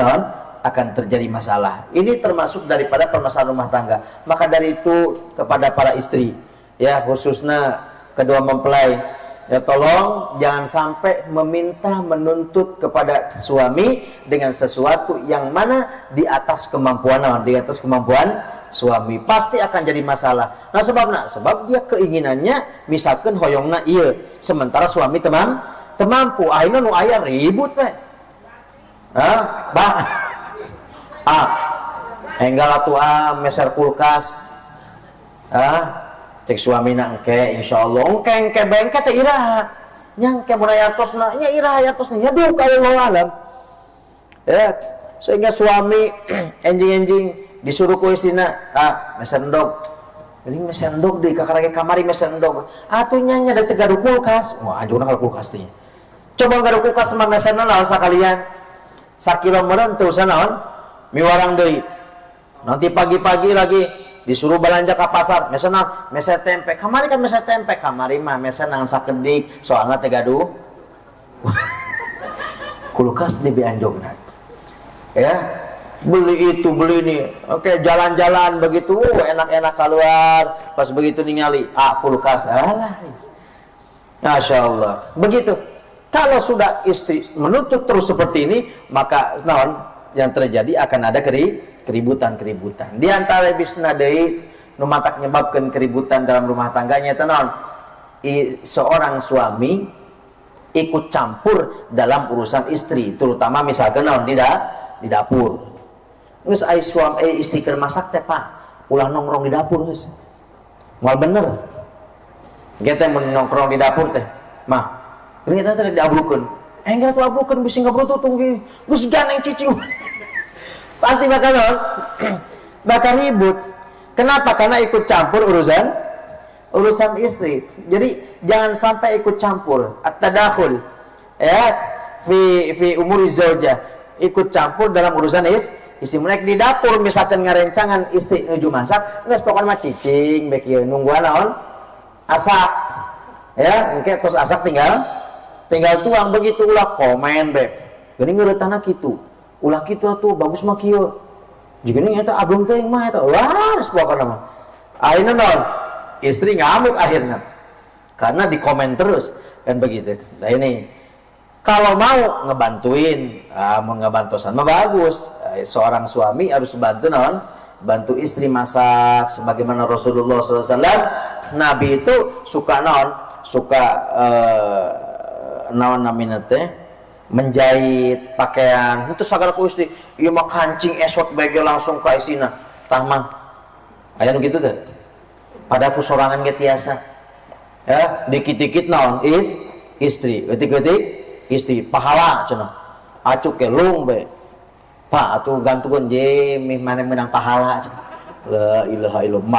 akan terjadi masalah. Ini termasuk daripada permasalahan rumah tangga. Maka dari itu kepada para istri, ya khususnya kedua mempelai, ya tolong jangan sampai menuntut kepada suami dengan sesuatu yang mana di atas kemampuan suami, pasti akan jadi masalah. Nah sebab dia keinginannya misalkan hoyongna iya, sementara suami temampu, akhirnya nu aya ribut teh. Enggal atuh meser kulkas. Cek suamina engke insyaallah engke bengke teh iraha. Nya engke mun aya tosna nya iraha ya tosna nya duh ka Allah alam. Ya, sehingga suami enjing-enjing disuruh ku istrina, meser endog. Ini meser endog di kakarage kamari meser endog. Atunya nya da teu gaduh kulkas. Wah, anjurna ka kulkas teh. Coba gaduh kulkas mah meserna naon sakalian. Sakilo meureun teu usah naon miwarang deui. Nanti pagi-pagi lagi disuruh belanja ke pasar, meserna meser tempe. Kamari kan meser tempe, kamari mah meser nang sakedik, soalna teh gaduh. Kulkas di beanjogna. Ya, beli itu beli ini, oke jalan-jalan begitu enak-enak keluar, pas begitu ningali kulkas, alah, Masya Allah. Begitu kalau sudah istri menuntut terus seperti ini, maka naon yang terjadi akan ada keributan di antara bisna deui nu matak nyebabkeun keributan dalam rumah tangganya tenon seorang suami ikut campur dalam urusan istri, terutama misalkan naon di dapur. Geus ai suami istri keur masak teh Pak, ulah nongkrong di dapur geus. Moal bener. Kita mun nongkrong di dapur teh, mah, ini kita teh diablukeun. Enggak tuh ablukeun bisi ngabrutu tunggu. Geus ganeng cicing. Pasti bakal ribut. Kenapa? Karena ikut campur urusan istri. Jadi jangan sampai ikut campur at-tadakhul ya fi umuri zaujah, ikut campur dalam urusan istri. Mereka di dapur misalkan ngarencangan istri nuju masak, geus pokona mah cicing bek ieu nungguan naon asak. Ya, engke tos asak tinggal tuang begitu ulah komen bek. Geuning ngeureutana kitu. Ulah kitu atuh bagus mah kieu. Jigeuning eta agung teh mah eta. Wah, geus pokona mah. Akhirna naon? Istri ngamuk akhirnya. Karena dikomen terus kan begitu. Nah ini kalau mau ngebantuin, mau ngebantosan mah bagus. Seorang suami harus bantu naon? Bantu istri masak sebagaimana Rasulullah SAW. Nabi itu suka naon? Suka naon namina teh? Menjahit pakaian. Itu sagala ku istri. Ieu mah kancing esot bege langsung ka isina. Tah mah. Aya nu kitu teh. Padaku sorangan ge tiasa. Ya, dikit-dikit naon? Istri. Eutik-eutik istri pahala cenah. Acuk ke lung be. Pak atuh gantungan je mih mane menang pahala. La ilaha illallah.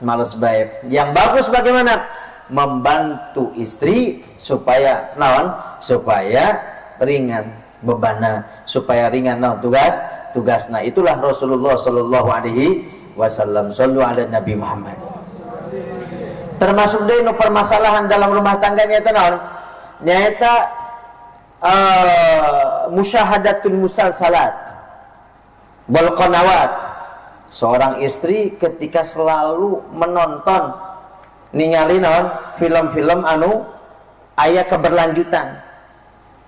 Males bae. Yang bagus bagaimana? Membantu istri supaya naon? Supaya ringan bebanna, supaya ringan naon tugasna. Itulah Rasulullah sallallahu alaihi wasallam. Shallu ala Nabi Muhammad. Termasuk deui nu permasalahan dalam rumah tangga nyaeta naon? Nyaeta musyahadatul musalsalat wal qanawat. Seorang istri ketika selalu menonton ningali naon film-film anu aya keberlanjutan.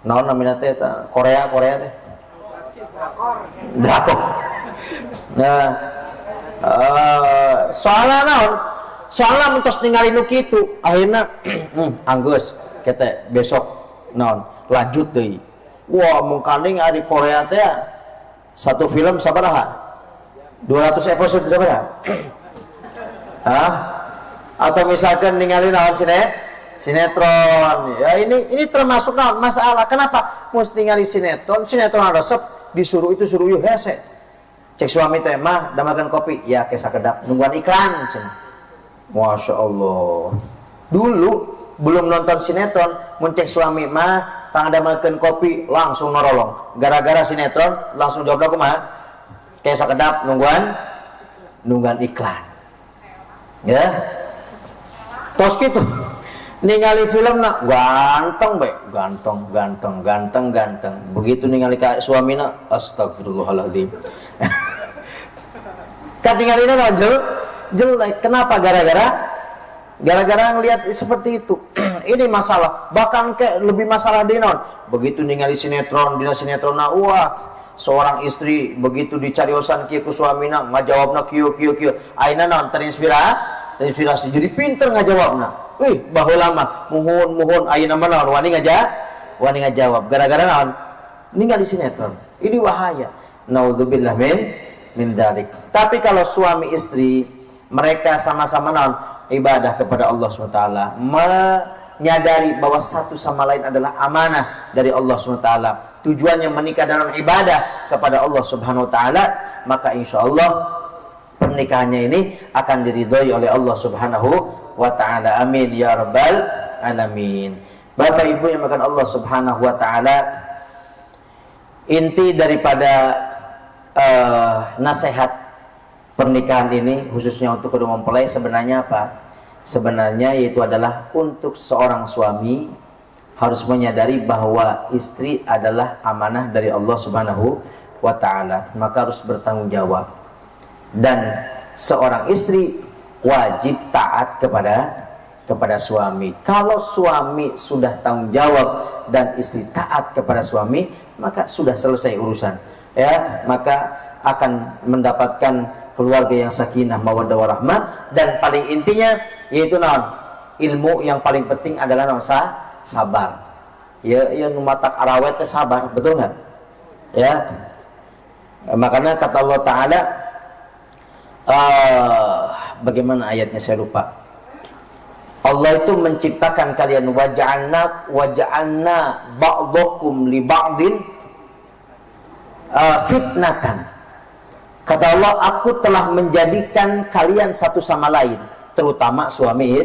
Naon namina teh eta? Korea teh. Drakor. Nah, soalnya naon? Soalnya mentos ningali nu kitu, akhirna anggeus kete besok naon lanjut deui. Wah, mungkanding ari Korea teh satu film sabaraha? 200 episode sabaraha? Hah? Atau misalkan ningali naon sinetron. Ya ini termasuk naon masalah. Kenapa? Mesti ningali sinetron resep disuruh itu suruh yeuh hese. Cek suami teh mah damakeun kopi, ya ke sakedap nungguan iklan cenah. Masya Allah. Dulu belum nonton sinetron, mun cek suami mah pangadamelkeun kopi langsung norolong. Gara-gara sinetron langsung jawab kumaha? Ke sakedap nungguan iklan. Ya. Tos kitu. Ningali film nak ganteng bae, ganteng. Begitu ningali ka suamina, astagfirullahaladzim. Katingalina nonjol jelek. Kenapa? Gara-gara ngelihat seperti itu. Ini masalah. Bahkan ke lebih masalah di non. Begitu ningali sinetron, dina sinetron na wah, seorang istri begitu dicariosan kieu ku suamina, ngajawabna kieu. Ayeuna naon terinspirasi jadi pinter ngajawabna. Wih, baheula mah muhun ayeuna mah naon wani ngajawab. Gara-gara naon? Ningali sinetron. Ini bahaya. Naudzubillah min dzalik. Tapi kalau suami istri mereka sama-sama naon ibadah kepada Allah SWT, menyadari bahwa satu sama lain adalah amanah dari Allah SWT, tujuannya menikah dalam ibadah kepada Allah Subhanahu wa taala, maka insya Allah pernikahannya ini akan diridhoi oleh Allah Subhanahu wa taala. Amin ya rabbal alamin. Bapak Ibu yang makan Allah Subhanahu wa taala, inti daripada nasihat pernikahan ini khususnya untuk kedua mempelai sebenarnya apa? Sebenarnya yaitu adalah untuk seorang suami harus menyadari bahwa istri adalah amanah dari Allah Subhanahu wa taala, maka harus bertanggung jawab. Dan seorang istri wajib taat kepada suami. Kalau suami sudah tanggung jawab dan istri taat kepada suami, maka sudah selesai urusan. Ya, maka akan mendapatkan keluarga yang sakinah mawaddah warahmah, dan paling intinya yaitu naon? Ilmu yang paling penting adalah naon? Sabar. Ya nu matak arawet teh sabar, betul enggak? Ya. Makanya kata Allah taala, bagaimana ayatnya saya lupa. Allah itu menciptakan kalian waja'alna ba'dakum li ba'din fitnatan. Kata Allah, aku telah menjadikan kalian satu sama lain, terutama suami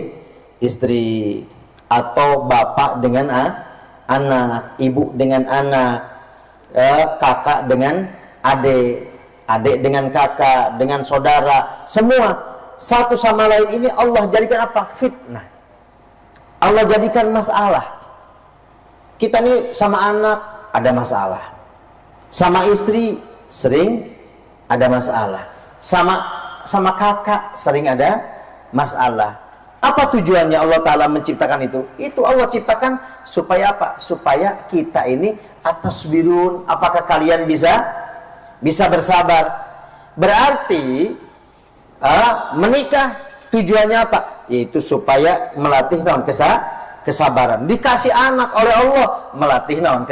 istri, atau bapak dengan anak, ibu dengan anak, kakak dengan adik, adik dengan kakak, dengan saudara, semua satu sama lain ini Allah jadikan apa? Fitnah. Allah jadikan masalah. Kita nih sama anak ada masalah, sama istri sering ada masalah, sama kakak sering ada masalah. Apa tujuannya Allah Ta'ala menciptakan itu? Itu Allah ciptakan supaya apa? Supaya kita ini atas birun. Apakah kalian bisa bersabar? Berarti menikah tujuannya apa? Yaitu supaya melatih naon kesabaran. Dikasih anak oleh Allah, melatih naon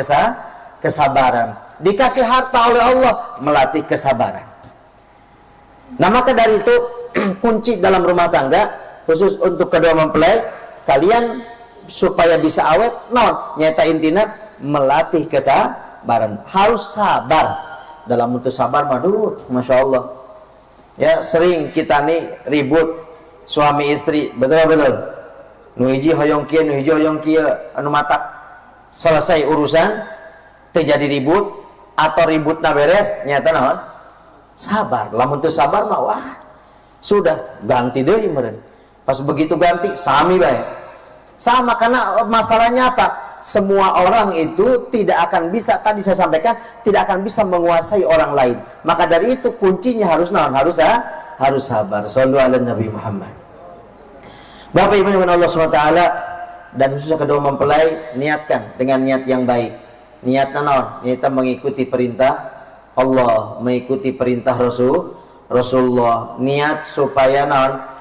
kesabaran. Dikasih harta oleh Allah, melatih kesabaran. Nah, maka dari itu kunci dalam rumah tangga khusus untuk kedua mempelai, kalian supaya bisa awet naon? Nyata intina melatih kesabaran. Harus sabar. Dalam bentuk sabar madud, Masya Allah. Ya, sering kita nih ribut suami istri, betul. Nu hiji hoyong kieu, nu hiji hoyong kieu, anu matak selesai urusan terjadi ribut atau ributna beres, nyata naon? Sabar. Lamun teu sabar mah wah, sudah ganti deui meureun. Pas begitu ganti sami bae. Sama, karena masalahnya apa? Semua orang itu tidak akan bisa, tadi saya sampaikan, tidak akan bisa menguasai orang lain. Maka dari itu kuncinya harus naon? Harus sabar. Shallu ala Nabi Muhammad. Bapak Ibu yang Allah SWT, dan khususnya kedua mempelai, niatkan dengan niat yang baik. Niatnya naon? Niatnya mengikuti perintah Allah, mengikuti perintah Rasulullah, niat supaya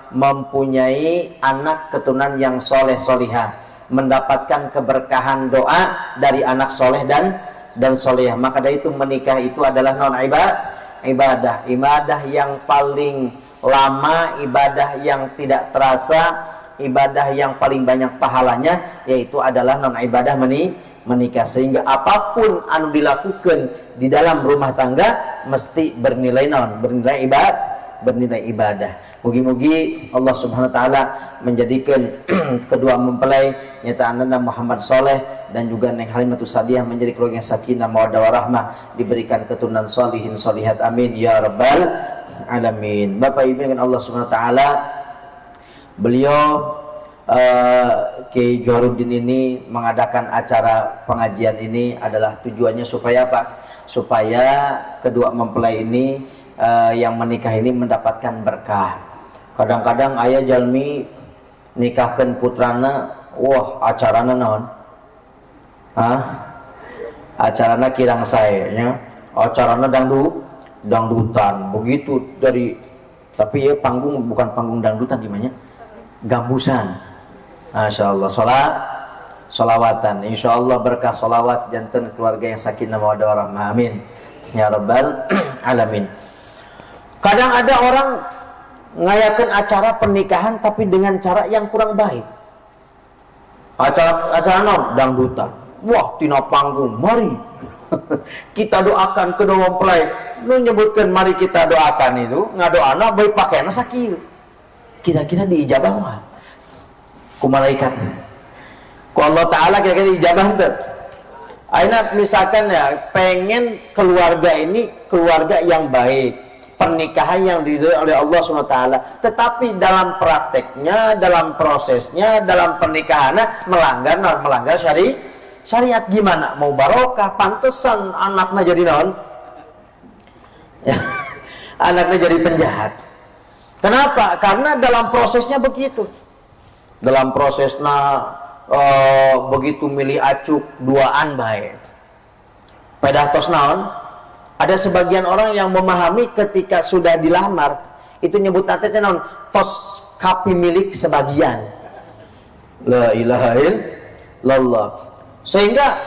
mempunyai anak keturunan yang soleh solihah, mendapatkan keberkahan doa dari anak soleh dan solehah. Maka dari itu menikah itu adalah ibadah yang paling lama, ibadah yang tidak terasa, ibadah yang paling banyak pahalanya, yaitu adalah ibadah menikah. Sehingga apapun anu dilakukan di dalam rumah tangga mesti bernilai ibadah. Mugi-mugi Allah Subhanahu wa taala menjadikan kedua mempelai nyata ananda Muhammad Soleh dan juga Neng Halimatus Sadiah menjadi keluarga yang sakinah mawaddah warahmah, diberikan keturunan solihin solihat, amin ya rabbal alamin. Bapak Ibu dengan Allah Subhanahu wa taala, beliau Kiai Johruddin ini mengadakan acara pengajian ini adalah tujuannya supaya apa? Supaya kedua mempelai ini yang menikah ini mendapatkan berkah. Kadang-kadang ayah jalmi nikahkan putrana, wah acarana naon? Acarana kirang saya nya. Acarana dangdutan. Begitu dari, tapi ya panggung bukan panggung dangdutan gimana? Gambusan. Masya Allah, solawatan. Insya Allah berkah solawat jantan keluarga yang sakinah mawaddah warahmah, amin ya rabbal alamin. Kadang ada orang ngayakan acara pernikahan tapi dengan cara yang kurang baik. Acara dangdutan. Wah, tina panggung, mari kita doakan kedua mempelai. Lu nyebutkan mari kita doakan itu, ngadoana baik pakaian sakit. Kira-kira diijabah mah ku malaikat, ku Allah Ta'ala kira-kira diijabah tuh. Aina misalkan ya pengen keluarga ini keluarga yang baik, pernikahan yang diridhoi oleh Allah SWT, tetapi dalam prakteknya, dalam prosesnya, dalam pernikahannya melanggar syariat. Gimana mau barokah? Pantesan anaknya jadi naon? Ya, anaknya jadi penjahat. Kenapa? Karena dalam prosesnya begitu. Dalam prosesnya begitu milih acuk duaan baik. Pedah tos naon? Ada sebagian orang yang memahami ketika sudah dilamar itu nyebut nanti naon? Tos kapi milik sebagian. La ilaha illallah. Sehingga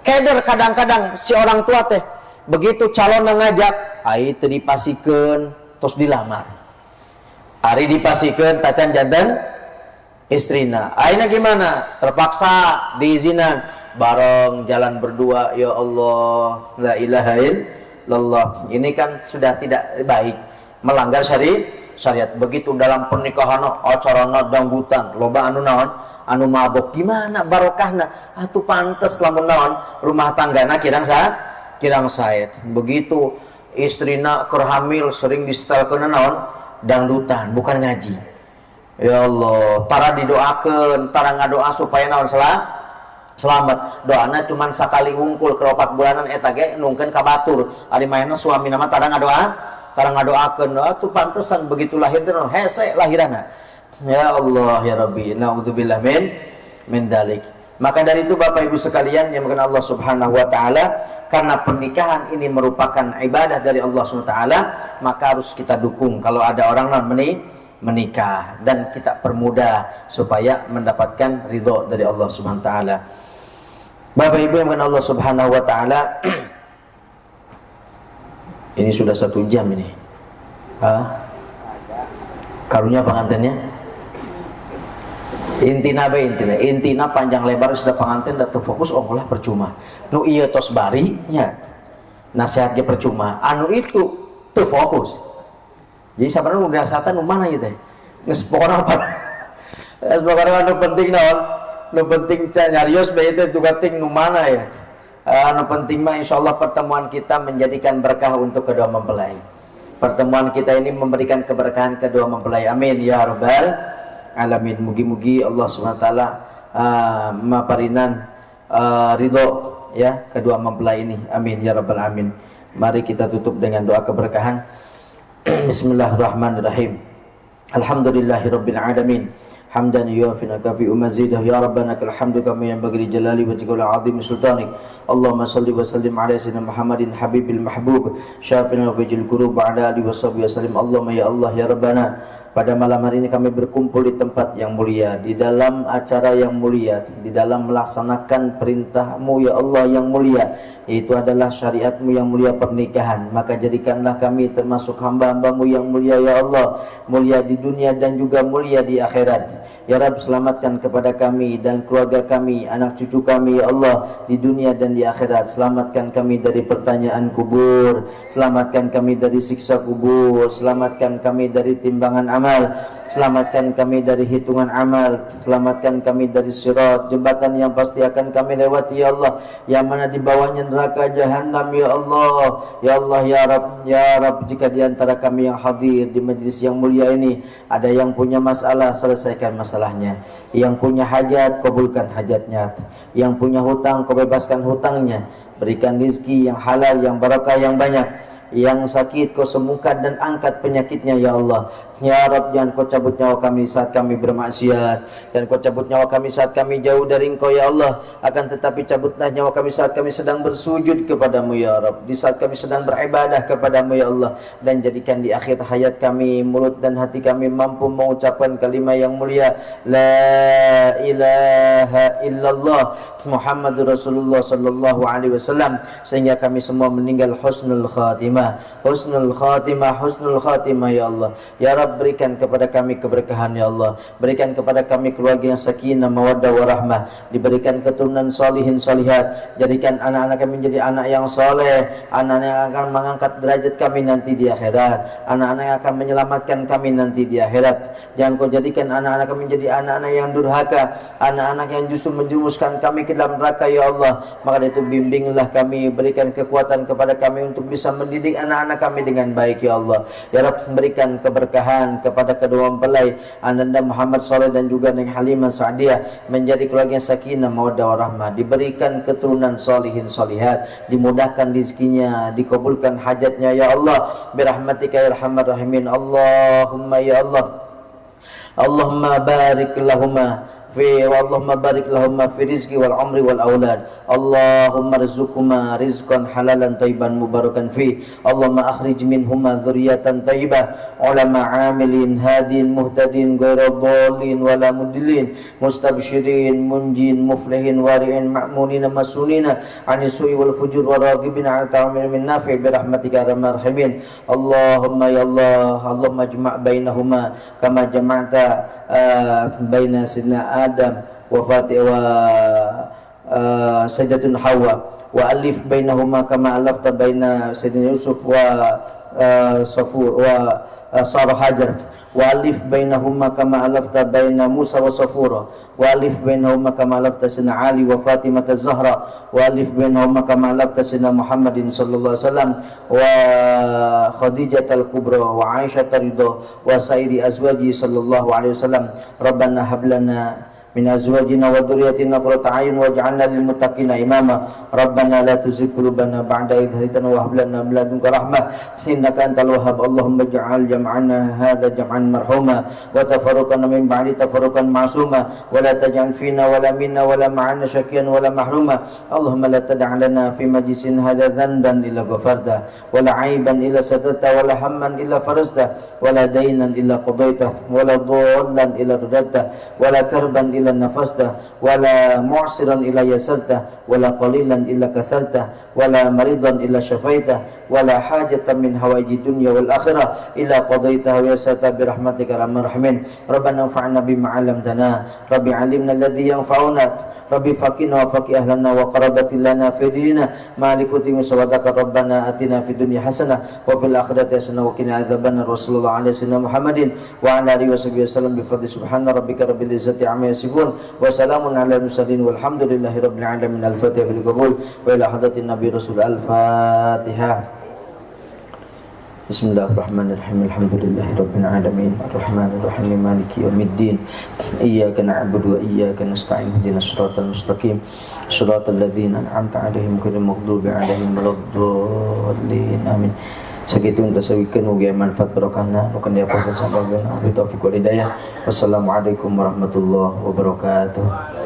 keder kadang-kadang si orang tua teh begitu calon ngajak, ai teu dipasikeun tos dilamar. Ari dipasikeun tacan janten istrina. Aina gimana? Terpaksa diizinan bareng jalan berdua. Ya Allah, la ilaha illallah. Ini kan sudah tidak baik, melanggar syariat. Begitu dalam pernikahan acarana dangdutan, loba anu naon? Anu mabok. Gimana barokahna? Atuh pantes lamun naon? Rumah tanggana kirang sae. Begitu istrina keur hamil sering disetelkeun naon? Dangdutan, bukan ngaji. Ya Allah, tara didoakan, tara ngadoa supaya naon selamat. Doana cuman sakali ngungkul ke 4 bulanan eta ge nungkeun ka batur. Ari mayana suami nama tara ngadoakeun. Atuh pantesan begitu lahir teh hese lahirana. Ya Allah ya Rabbi, naudzubillah min dalik. Maka dari itu Bapak Ibu sekalian yang mengenal Allah Subhanahu wa taala, karena pernikahan ini merupakan ibadah dari Allah Subhanahu wa taala, maka harus kita dukung kalau ada orang menikah dan kita permudah supaya mendapatkan ridho dari Allah Subhanahu wa taala. Bapak Ibu yang mengenal Allah Subhanahu wa taala, ini sudah 1 jam ini. Karunia pengantinnya intina panjang lebar sudah pengantin dan terfokus lah percuma. Nu iya tos bari nya nasihatnya percuma, anu itu terfokus. Jadi sebenarnya udah nasihatan nu mana gitu geus pokona apa pokona anu penting naon, nu penting nyarios bae teh juga ting nu mana ya. Anu penting mah insyaallah pertemuan kita menjadikan berkah untuk kedua mempelai. Pertemuan kita ini memberikan keberkahan kedua mempelai, amin ya rabbal alamin. Mugi-mugi Allah SWT maparinan ridho ya kedua mempelai ini, amin ya rabbal alamin. Mari kita tutup dengan doa keberkahan. Bismillahirrahmanirrahim. Alhamdulillahirabbil alamin. hamdan yuafi nakafi umazidah ya rabbana kal hamdu kama yanbaghi li jalali wajhika wa 'azimi sultanik. Allahumma salli wa sallim ala sayyidina Muhammadin habibil mahbub syafina wa bijil qurub ba'da alihi washabihi wasallim. Allahumma ya Allah ya rabbana, pada malam hari ini kami berkumpul di tempat yang mulia, di dalam acara yang mulia, di dalam melaksanakan perintah-Mu ya Allah yang mulia, yaitu adalah syariat-Mu yang mulia pernikahan. Maka jadikanlah kami termasuk hamba-hamba-Mu yang mulia ya Allah, mulia di dunia dan juga mulia di akhirat. Ya Rabb, selamatkan kepada kami dan keluarga kami, anak cucu kami ya Allah, di dunia dan di akhirat. Selamatkan kami dari pertanyaan kubur, selamatkan kami dari siksa kubur, selamatkan kami dari timbangan amal, selamatkan kami dari hitungan amal, selamatkan kami dari sirat, jembatan yang pasti akan kami lewati ya Allah, yang mana di bawahnya neraka jahanam ya Allah. Ya Allah ya Rabb, ya Rabb, jika di antara kami yang hadir di majlis yang mulia ini ada yang punya masalah, selesaikan masalahnya. Yang punya hajat, kabulkan hajatnya. Yang punya hutang, kau bebaskan hutangnya. Berikan rezeki yang halal, yang barakah, yang banyak. Yang sakit kau sembuhkan dan angkat penyakitnya ya Allah. Ya Rabb, jangan kau cabut nyawa kami saat kami bermaksiat, dan kau cabut nyawa kami saat kami jauh dari Engkau ya Allah. Akan tetapi cabutlah nyawa kami saat kami sedang bersujud kepadamu ya Rabb, di saat kami sedang beribadah kepadamu ya Allah. Dan jadikan di akhir hayat kami, mulut dan hati kami mampu mengucapkan kalimat yang mulia, La ilaha illallah Muhammadur Rasulullah sallallahu alaihi wasallam, sehingga kami semua meninggal husnul khatimah, husnul khatimah, husnul khatimah ya Allah. Ya Rabb, berikan kepada kami keberkahan ya Allah, berikan kepada kami keluarga yang sakinah mawaddah warahmah, diberikan keturunan solihin solihat, jadikan anak-anak kami menjadi anak yang soleh, anak yang akan mengangkat derajat kami nanti di akhirat, anak-anak yang akan menyelamatkan kami nanti di akhirat. Jangan kau jadikan anak-anak kami menjadi anak-anak yang durhaka, anak-anak yang justru menjumuskan kami ke dalam neraka ya Allah. Maka itu bimbinglah kami, berikan kekuatan kepada kami untuk bisa mendidik anak-anak kami dengan baik ya Allah. Ya Rabb, berikan keberkahan kepada kedua mempelai Ananda Muhammad Saleh dan juga Neng Halimah Sa'diyah, menjadi keluarga yang sakinah mawaddah warahmah, diberikan keturunan solihin solihat, dimudahkan rezekinya, dikabulkan hajatnya ya Allah, birahmatika ya arhamar rahimin. Allahumma ya Allah, Allahumma barik lahumma fi wa Allahumma barik lahumma fi rizqi wal umri wal aulad. Allahumma rizqhuma rizqan halalan thayyiban mubarakan fi. Allahumma akhrij minhuma dzurriyyatan thayyibah, ulama amilin hadin muhtadin ghairu dhalin wala mudillin, mustabshirin munjin muflihin wari'in ma'munina masunina ani su'i wal fujur wa raghibin ala ta'amil min nafi' bi rahmatika ya arhamar rahimin. Allahumma ya Allah, Allahumma jma' bainahuma kama jama'ta baina sidna Adam wa Fatih wa Sayyidatun Hawa, wa alif bainahuma kama alafta baina Sayyidina Yusuf wa Safur wa Sarah Hajar, wa alif bainahuma kama alafta baina Musa wa Safura, wa alif bainahuma kama alafta Sayyidina Ali wa Fatimah Az-Zahra, wa alif bainahuma kama alafta Sayyidina Muhammadin sallallahu alaihi wasallam wa Khadijah al-Kubra wa Aisyah ridha wa sairi azwaji sallallahu alaihi wasallam. Rabbana hab lana min azwajina wa dhurriyyatina qurrata a'yun waj'alna lil muttaqina imama. Rabbana la tuzigh qulubana ba'da idh hadaytana wa hab lana min ladunka rahmah innaka antal wahhab. Allahumma ij'al jam'ana hadha jam'an marhuma wa tafarruqana min ba'di tafarruqan ma'suma wa la taj'al fina wa la minna wa la ma'ana syaqiyan wa la mahruma. Allahumma la tad'a lana fi majlisin hadha dhanban illa ghafarta wa la 'aiban illa satarta wa la hamman illa farajta wa la daynan illa qadayta wa la dhallan illa radadta wa la karban illa nafasta wala mu'siran illa yasarta wala qalilan illa kasarta wala maridan illa syafaita wala hajatan min hawaiji dunya wal akhirah illa qadaitaha wa yasarta bi rahmatika arhamar rahimin. Rabbana anfa'na bima 'allamtana, rabbi 'allimna alladhi yanfa'una, rabbi faqina wa faqih ahlana wa qarabati lana fi dinina malikuti musawadaka. Rabbana atina fid dunya hasanah wa fil akhirati hasanah wa qina adzabannar. Rasulullah alaihi wasallam Muhammadin wa ala alihi wasallam bi fadli subhana rabbika rabbil izzati amma yasifun wa salamun ala mursalin walhamdulillahi rabbil alamin. Al-Fatihah bil qabul wa ila hadratin nabi rasul. Al-Fatihah. Bismillahirrahmanirrahim. Alhamdulillahi rabbil alamin arrahmanir rahim maliki yaumiddin iyyaka na'budu wa iyyaka nasta'in ihdinas siratal mustaqim siratal ladzina an'amta 'alaihim ghairil maghdubi 'alaihim waladdallin amin. Sakitu tasawikeun mugi manfaat barokahna nu kan diaparkeun sababna. Wa taufiq wal hidayah. Wassalamualaikum warahmatullahi wabarakatuh.